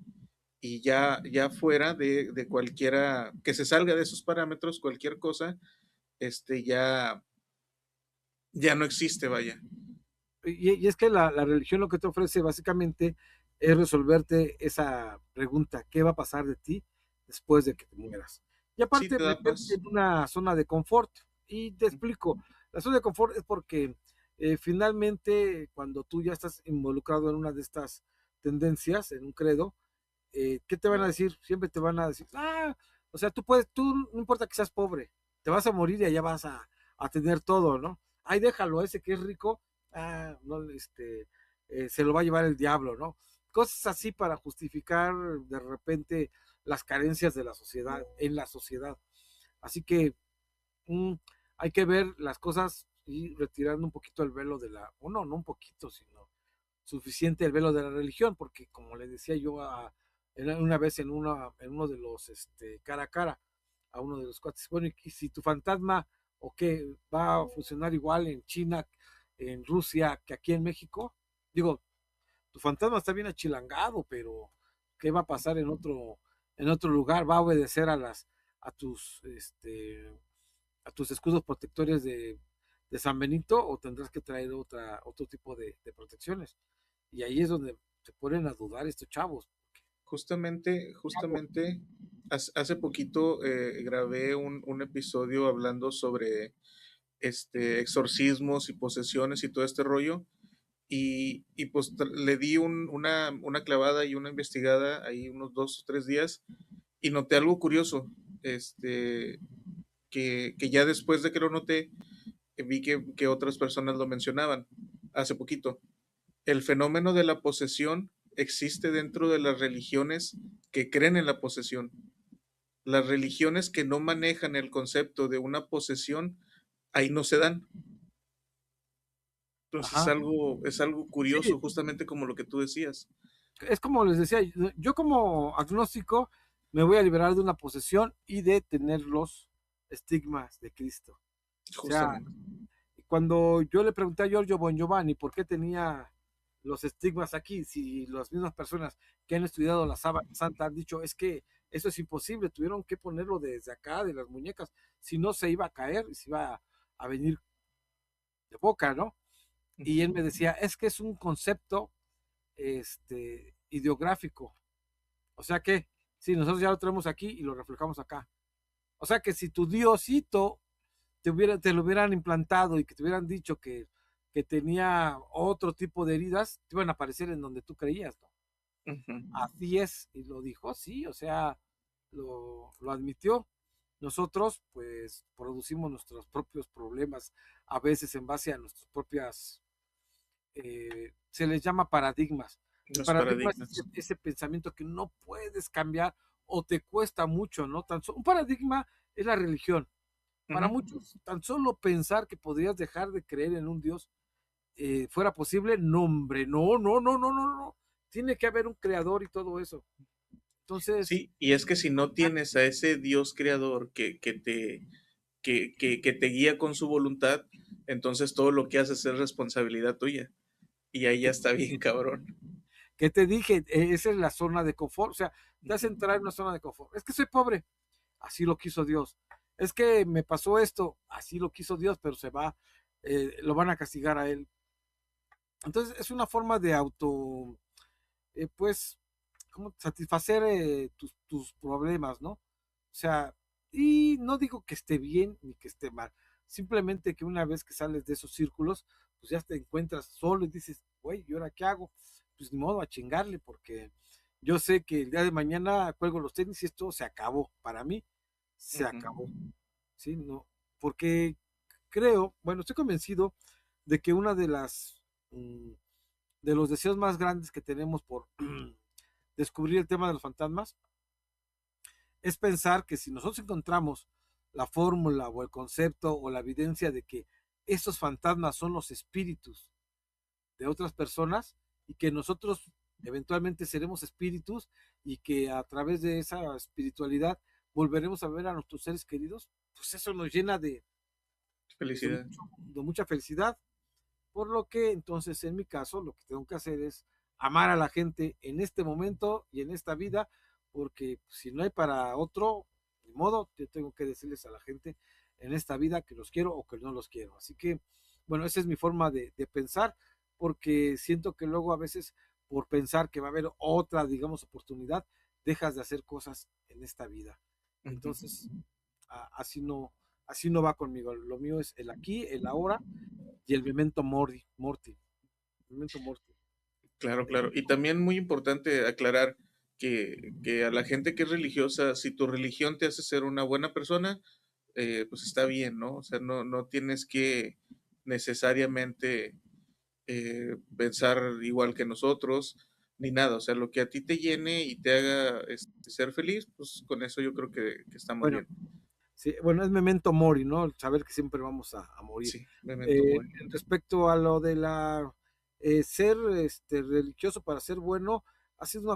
y ya fuera de cualquiera, que se salga de esos parámetros, cualquier cosa, ya no existe, vaya. Y es que la religión lo que te ofrece básicamente es resolverte esa pregunta, ¿qué va a pasar de ti después de que te mueras? Y Sí, aparte, te da meterte paz. en una zona de confort. Y te explico, la zona de confort es porque finalmente cuando tú ya estás involucrado en una de estas tendencias, en un credo, ¿qué te van a decir? Siempre te van a decir, o sea, tú no importa que seas pobre, te vas a morir y allá vas a tener todo, ¿no? Ay, déjalo, ese que es rico, no, se lo va a llevar el diablo, ¿no? Cosas así para justificar de repente las carencias de la sociedad, en la sociedad. Así que mm, hay que ver las cosas y retirando un poquito el velo o no un poquito, sino suficiente el velo de la religión, porque como le decía yo una vez en uno de los cara a cara a uno de los cuates, bueno, y si tu fantasma o qué va a funcionar igual en China, en Rusia, que aquí en México, digo, tu fantasma está bien achilangado, pero ¿qué va a pasar en otro lugar? ¿Va a obedecer a tus a tus escudos protectores de San Benito o tendrás que traer otro tipo de protecciones? Y ahí es donde se ponen a dudar estos chavos. Justamente, hace poquito grabé un episodio hablando sobre exorcismos y posesiones y todo este rollo. Y pues le di una clavada y una investigada ahí unos 2 o 3 días y noté algo curioso, que ya después de que lo noté, vi que otras personas lo mencionaban hace poquito. El fenómeno de la posesión existe dentro de las religiones que creen en la posesión. Las religiones que no manejan el concepto de una posesión, ahí no se dan. Entonces Ajá. es algo Sí, curioso, justamente como lo que tú decías. es como les decía, yo como agnóstico me voy a liberar de una posesión y de tener los estigmas de Cristo. O sea, Justamente. cuando yo le pregunté a Giorgio Bon Giovanni por qué tenía los estigmas aquí, si las mismas personas que han estudiado la sábana santa han dicho, es que eso es imposible, tuvieron que ponerlo desde acá, de las muñecas, si no se iba a caer y se iba a venir de boca, ¿no? Y él me decía, es que es un concepto ideográfico, O sea que, sí, nosotros ya lo tenemos aquí y lo reflejamos acá. O sea que si tu Diosito te lo hubieran implantado y que te hubieran dicho que tenía otro tipo de heridas, te iban a aparecer en donde tú creías, ¿no? Ujú. Así es, y lo dijo, sí, o sea, lo admitió. Nosotros, pues, producimos nuestros propios problemas, a veces en base a nuestras propias, se les llama paradigmas. El Los paradigma es ese, paradigmas. ese pensamiento que no puedes cambiar o te cuesta mucho, ¿no? Un paradigma es la religión. Para Ujú. muchos, tan solo pensar que podrías dejar de creer en un Dios fuera posible, no, hombre, no, no, no, no, no, no. Tiene que haber un creador y todo eso. Entonces, Sí, y es que si no tienes a ese Dios creador que te guía con su voluntad, entonces todo lo que haces es responsabilidad tuya. Y ahí ya está bien, cabrón. ¿qué te dije? Esa es la zona de confort. O sea, te hace Ujú. entrar en una zona de confort. Es que soy pobre, así lo quiso Dios. Es que me pasó esto, así lo quiso Dios, pero se va, lo van a castigar a él. Entonces, es una forma de pues, ¿cómo? Satisfacer tus problemas, ¿no? O sea, y no digo que esté bien ni que esté mal, simplemente que una vez que sales de esos círculos, pues ya te encuentras solo y dices, güey, ¿y ahora qué hago? Pues ni modo a chingarle, porque yo sé que el día de mañana cuelgo los tenis y esto se acabó. Para mí, se Ujú. acabó. ¿Sí? No, porque creo, bueno, estoy convencido de que una de de los deseos más grandes que tenemos por descubrir el tema de los fantasmas es pensar que si nosotros encontramos la fórmula o el concepto o la evidencia de que esos fantasmas son los espíritus de otras personas y que nosotros eventualmente seremos espíritus y que a través de esa espiritualidad volveremos a ver a nuestros seres queridos, pues eso nos llena pues Felicidad. de mucha felicidad. Por lo que entonces en mi caso lo que tengo que hacer es amar a la gente en este momento y en esta vida, porque si no hay para otro, de modo, yo tengo que decirles a la gente en esta vida que los quiero o que no los quiero. Así que, bueno, esa es mi forma de pensar, porque siento que luego a veces por pensar que va a haber otra, digamos, oportunidad, dejas de hacer cosas en esta vida. Ujú. Entonces, así no va conmigo. Lo mío es el aquí, el ahora y el Memento Mori, Memento Morti. Claro, claro. Y también muy importante aclarar que a la gente que es religiosa, si tu religión te hace ser una buena persona, pues está bien, ¿no? O sea, no tienes que necesariamente pensar igual que nosotros, ni nada. O sea, lo que a ti te llene y te haga ser feliz, pues con eso yo creo que estamos Bueno, bien. sí, bueno, es Memento Mori, ¿no? El saber que siempre vamos a morir. Sí, memento mori. Respecto a lo de la ser religioso para ser bueno,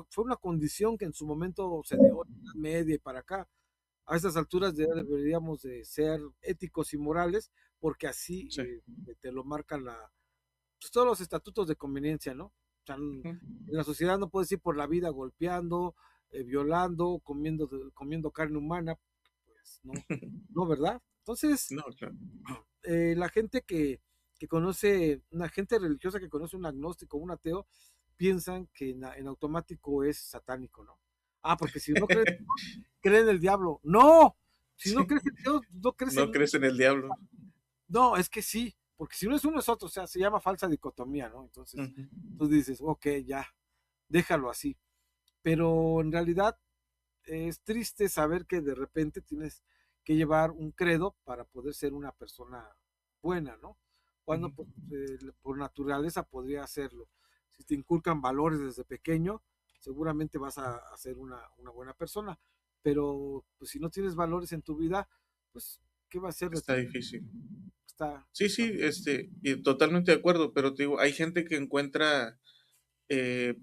fue una condición que en su momento se dio en la Edad Media y para acá. A estas alturas ya deberíamos de ser éticos y morales, porque así Sí. te lo marcan pues, todos los estatutos de conveniencia, ¿no? O sea, Ujú. en la sociedad no puedes ir por la vida golpeando, violando, comiendo carne humana, pues no, no, ¿verdad? Entonces, No, claro. la gente que conoce, una gente religiosa que conoce un agnóstico, un ateo, piensan que en automático es satánico, ¿no? Ah, porque si no crees, cree en el diablo. No, si no Sí. crees en Dios, no crees No en... crees en el diablo. No, es que sí, porque si no es uno es otro, o sea, se llama falsa dicotomía, ¿no? Entonces, Ujú. tú dices, ok, ya, déjalo así. Pero en realidad es triste saber que de repente tienes que llevar un credo para poder ser una persona buena, ¿no? Cuando Ujú. pues, por naturaleza podría hacerlo. Si te inculcan valores desde pequeño, seguramente vas a ser una buena persona. Pero pues, si no tienes valores en tu vida, pues, ¿qué va a ser de Está tu vida? difícil. Sí, Está sí, muy... y totalmente de acuerdo, pero te digo, hay gente que encuentra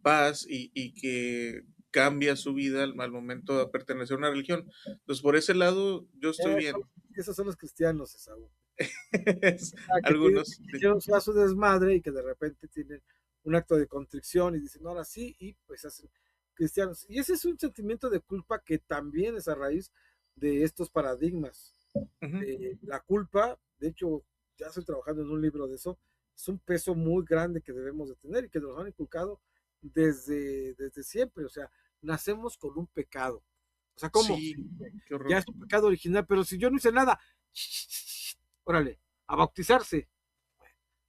paz y que cambia su vida al momento de pertenecer a una religión. Entonces, por ese lado, yo estoy bien. Esos son los cristianos, Esaú. Algunos, Que sí. hicieron su desmadre y que de repente tienen un acto de contrición y dicen, ahora sí, y pues hacen cristianos. Y ese es un sentimiento de culpa que también es a raíz de estos paradigmas. Ujú. La culpa, de hecho, ya estoy trabajando en un libro de eso, es un peso muy grande que debemos de tener y que nos han inculcado desde siempre. O sea, nacemos con un pecado. O sea, ¿cómo? Sí, Sí, qué ya horror. es un pecado original, pero si yo no hice nada, órale, a bautizarse.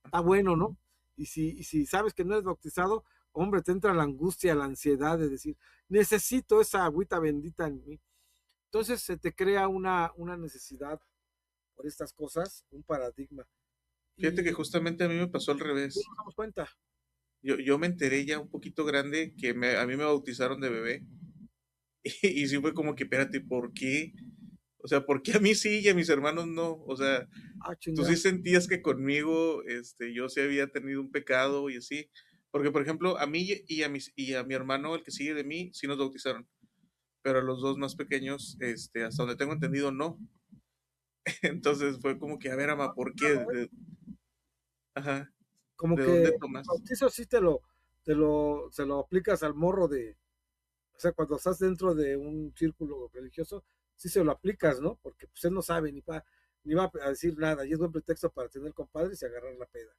Está bueno, ¿no? Y si sabes que no eres bautizado, hombre, te entra la angustia, la ansiedad de decir, necesito esa agüita bendita en mí. Entonces se te crea una necesidad por estas cosas, un paradigma. Fíjate que Y justamente a mí me pasó al no revés. nos damos cuenta. Yo me enteré ya un poquito grande que a mí me bautizaron de bebé. Y sí fue como que, espérate, ¿por qué? O sea, ¿por qué a mí sí y a mis hermanos no? O sea, Ah, tú sí chinga. sentías que conmigo, yo sí había tenido un pecado y así. Porque, por ejemplo, a mí y a mi hermano, el que sigue de mí, sí nos bautizaron. Pero a los dos más pequeños, hasta donde tengo entendido, no. Entonces fue como que, a ver, ama, ¿por qué? Ajá, Como ¿de que dónde el tomas? bautizo sí se lo aplicas al morro de, o sea, cuando estás dentro de un círculo religioso, sí se lo aplicas, ¿no? Porque pues él no sabe ni va a decir nada, y es buen pretexto para tener compadres y agarrar la peda.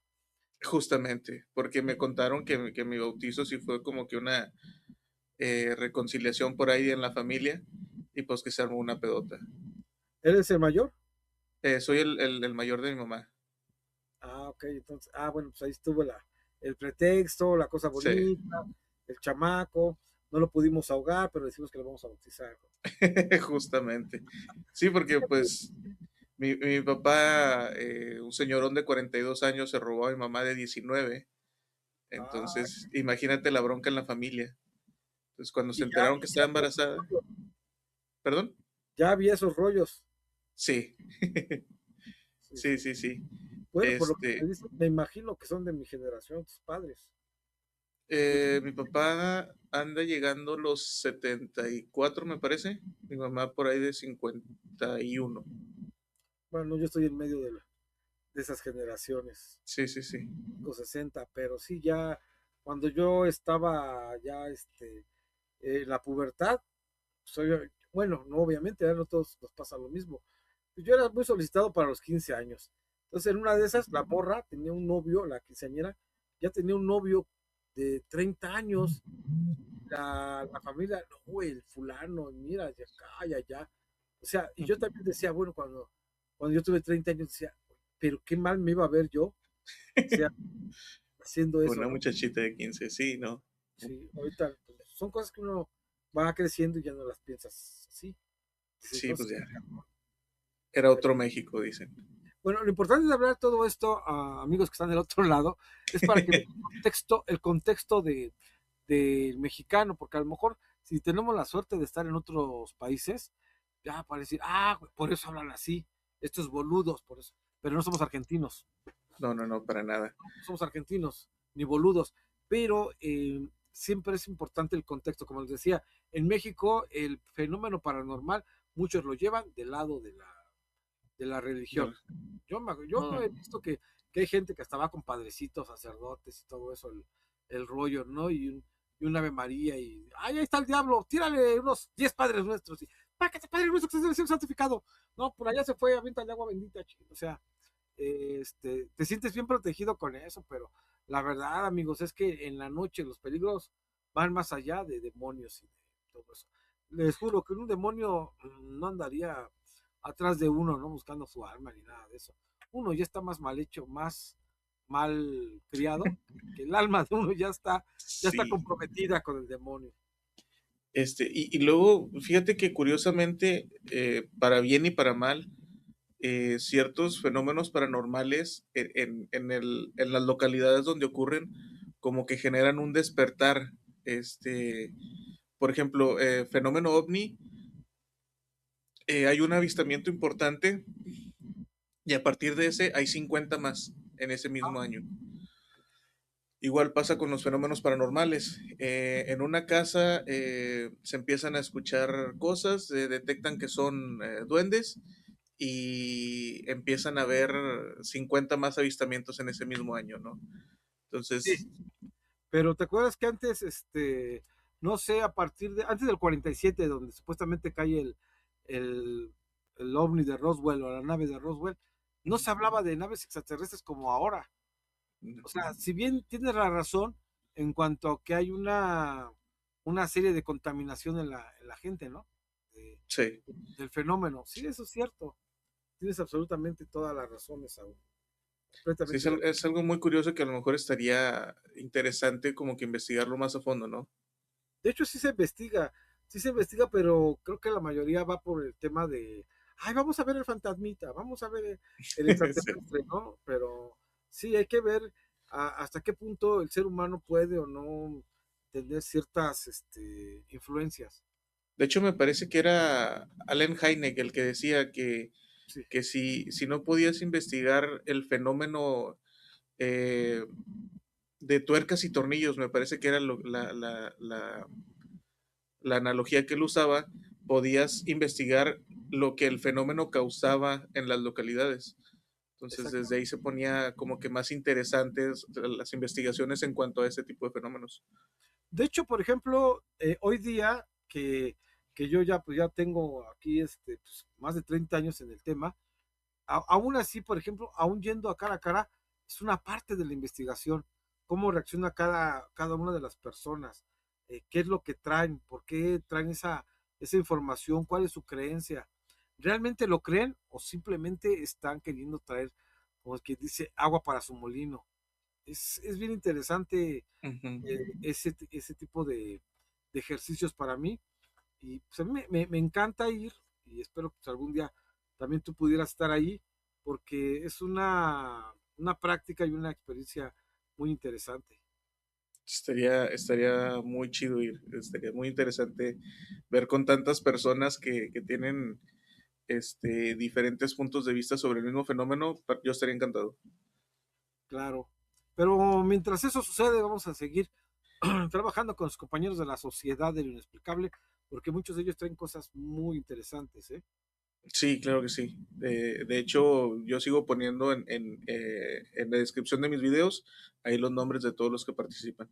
Justamente, porque me contaron que mi bautizo sí fue como que una reconciliación por ahí en la familia y pues que se armó una pedota. ¿Él es el mayor? Soy el mayor de mi mamá. Ah, ok, entonces, bueno, pues ahí estuvo el pretexto, la cosa Sí, bonita, el chamaco, no lo pudimos ahogar, pero decimos que lo vamos a bautizar. justamente. Sí, porque pues mi papá, un señorón de 42 años, se robó a mi mamá de 19. Ah, Entonces, imagínate la bronca en la familia. Entonces, cuando se y enteraron que estaba embarazada, ¿perdón? ya había esos rollos. Sí, Sí, sí, sí. sí, sí. Bueno, por lo que me Este, dicen, me imagino que son de mi generación, tus padres. Mi papá anda llegando a los 74, me parece. Mi mamá por ahí de 51. Bueno, yo estoy en medio de esas generaciones, Sí, sí, sí. los 60, pero sí, ya cuando yo estaba ya en la pubertad, bueno, no, obviamente, ya no todos nos pasa lo mismo. Yo era muy solicitado para los 15 años. Entonces, en una de esas, la morra tenía un novio, la quinceañera, ya tenía un novio de 30 años. La familia, no, el fulano, mira, de acá y allá. O sea, y yo también decía, bueno, cuando yo tuve 30 años, decía, pero qué mal me iba a ver yo, o sea, haciendo eso, Una ¿no? muchachita de 15, sí, ¿no? Sí, ahorita pues, son cosas que uno va creciendo y ya no las piensas así. Dices, Sí, no pues sé. ya. Era otro México, dicen. Bueno, lo importante de hablar todo esto, amigos que están del otro lado, es para que el contexto del mexicano, porque a lo mejor si tenemos la suerte de estar en otros países, ya para decir, güey, por eso hablan así, estos boludos, por eso, pero no somos argentinos, No, no, no, para nada. no somos argentinos, ni boludos, pero siempre es importante el contexto, como les decía, en México el fenómeno paranormal, muchos lo llevan del lado de la religión. Dale. Yo Ujú. he visto que hay gente que hasta va con padrecitos, sacerdotes y todo eso, el rollo, ¿no? Y un Ave María y, ¡ay, ahí está el diablo! Tírale unos 10 padres nuestros. Y, ¡para que te padre nuestro que es el santificado! No, por allá se fue, avienta el agua bendita, chico. O sea, te sientes bien protegido con eso, pero la verdad, amigos, es que en la noche los peligros van más allá de demonios y de todo eso. Les juro que un demonio no andaría atrás de uno, ¿no? Buscando su alma ni nada de eso. Uno ya está más mal hecho, más mal criado, que el alma de uno ya está Sí. comprometida con el demonio. Y luego, fíjate que curiosamente, para bien y para mal, ciertos fenómenos paranormales en las localidades donde ocurren, como que generan un despertar. Por ejemplo, fenómeno ovni, hay un avistamiento importante y a partir de ese hay 50 más en ese mismo año. Igual pasa con los fenómenos paranormales. En una casa se empiezan a escuchar cosas, detectan que son duendes y empiezan a ver 50 más avistamientos en ese mismo año, ¿no? Sí, Entonces, pero ¿te acuerdas que antes, no sé, antes del 47, donde supuestamente cae el, el ovni de Roswell o la nave de Roswell, no se hablaba de naves extraterrestres como ahora? O sea, si bien tienes la razón en cuanto a que hay una serie de contaminación en la gente, ¿no? De- Sí. del fenómeno. Sí, eso es cierto. Tienes absolutamente toda la razón, Saúl. Sí, Completamente de acuerdo. es algo muy curioso que a lo mejor estaría interesante como que investigarlo más a fondo, ¿no? De hecho, sí se investiga, pero creo que la mayoría va por el tema de, ay, vamos a ver el fantasmita, vamos a ver el Sí. extraterrestre, ¿no? Pero sí, hay que ver hasta qué punto el ser humano puede o no tener ciertas influencias. De hecho, me parece que era Allen Hynek el que decía Sí, que si no podías investigar el fenómeno eh, de tuercas y tornillos, me parece que era la analogía que él usaba, podías investigar lo que el fenómeno causaba en las localidades. Entonces, desde ahí exactamente. se ponía como que más interesantes las investigaciones en cuanto a ese tipo de fenómenos. De hecho, por ejemplo, hoy día que yo ya, pues ya tengo aquí pues, más de 30 años en el tema, aún así, por ejemplo, aún yendo a cara, es una parte de la investigación, cómo reacciona cada una de las personas, qué es lo que traen, por qué traen esa información, cuál es su creencia. ¿Realmente lo creen o simplemente están queriendo traer, como el que dice, agua para su molino? Es bien interesante Ujú. ese tipo de ejercicios para mí y pues a mí me encanta ir y espero que pues, algún día también tú pudieras estar ahí porque es una práctica y una experiencia muy interesante. Estaría muy chido ir, estaría muy interesante ver con tantas personas que tienen diferentes puntos de vista sobre el mismo fenómeno, yo estaría encantado. Claro. Pero mientras eso sucede, vamos a seguir trabajando con los compañeros de la Sociedad de lo Inexplicable, porque muchos de ellos traen cosas muy interesantes, ¿eh? Sí, claro que sí. De hecho, yo sigo poniendo en la descripción de mis videos ahí los nombres de todos los que participan.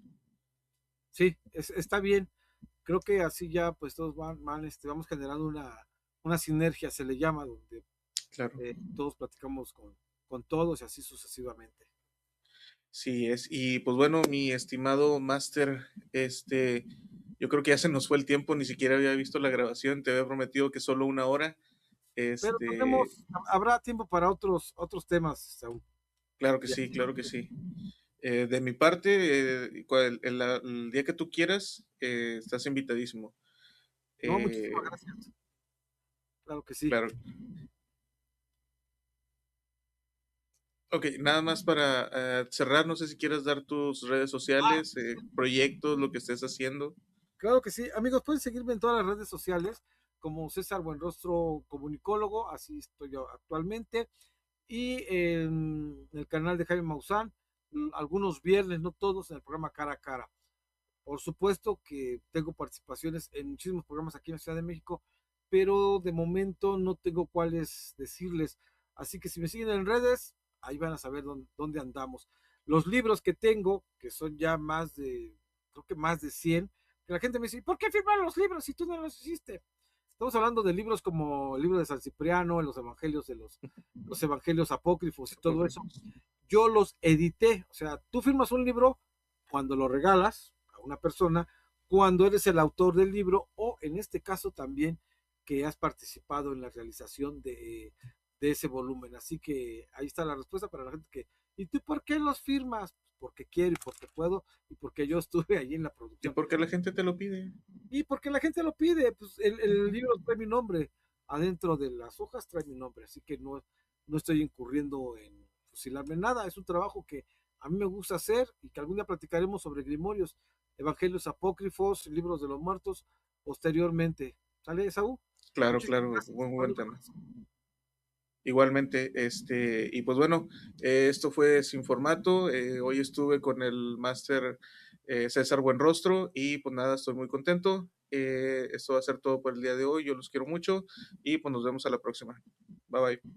Sí, está bien. Creo que así ya pues todos vamos generando una sinergia, se le llama, donde Claro. todos platicamos con todos y así sucesivamente. Sí, es. Y pues bueno, mi estimado Master, yo creo que ya se nos fue el tiempo, ni siquiera había visto la grabación, te había prometido que solo una hora. Pero Este, habrá tiempo para otros temas, Saúl. claro que Ya. sí, claro que sí. De mi parte, el día que tú quieras, estás invitadísimo. No, muchísimas Eh, gracias. Claro que sí. claro. Ok, nada más para cerrar, no sé si quieres dar tus redes Ah, sociales, proyectos, lo que estés haciendo. claro que sí. Amigos, pueden seguirme en todas las redes sociales como César Buenrostro Comunicólogo, así estoy yo actualmente. Y en el canal de Jaime Maussan, algunos viernes, no todos, en el programa Cara a Cara. Por supuesto que tengo participaciones en muchísimos programas aquí en la Ciudad de México, pero de momento no tengo cuáles decirles. Así que si me siguen en redes, ahí van a saber dónde andamos. Los libros que tengo, que son ya creo que más de 100, que la gente me dice, ¿por qué firmar los libros si tú no los hiciste? Estamos hablando de libros como el libro de San Cipriano, los evangelios los evangelios apócrifos y todo eso. Yo los edité, o sea, tú firmas un libro cuando lo regalas a una persona, cuando eres el autor del libro o en este caso también que has participado en la realización de ese volumen. Así que ahí está la respuesta para la gente que, ¿y tú por qué los firmas? Pues porque quiero y porque puedo y porque yo estuve allí en la ¿Y producción. por qué la gente te lo pide? Y porque la gente lo pide, pues el libro trae mi nombre, adentro de las hojas trae mi nombre, así que no estoy incurriendo en fusilarme nada, es un trabajo que a mí me gusta hacer y que algún día platicaremos sobre grimorios, evangelios apócrifos, libros de los muertos, posteriormente. ¿Sale, Saúl? Claro, Muchísimas claro, gracias, muy, te muy buen mando un tema. abrazo. Igualmente, y pues bueno, esto fue Sin Formato. Hoy estuve con el máster César Buenrostro y pues nada, estoy muy contento. Esto va a ser todo por el día de hoy. Yo los quiero mucho y pues nos vemos a la próxima. Bye bye.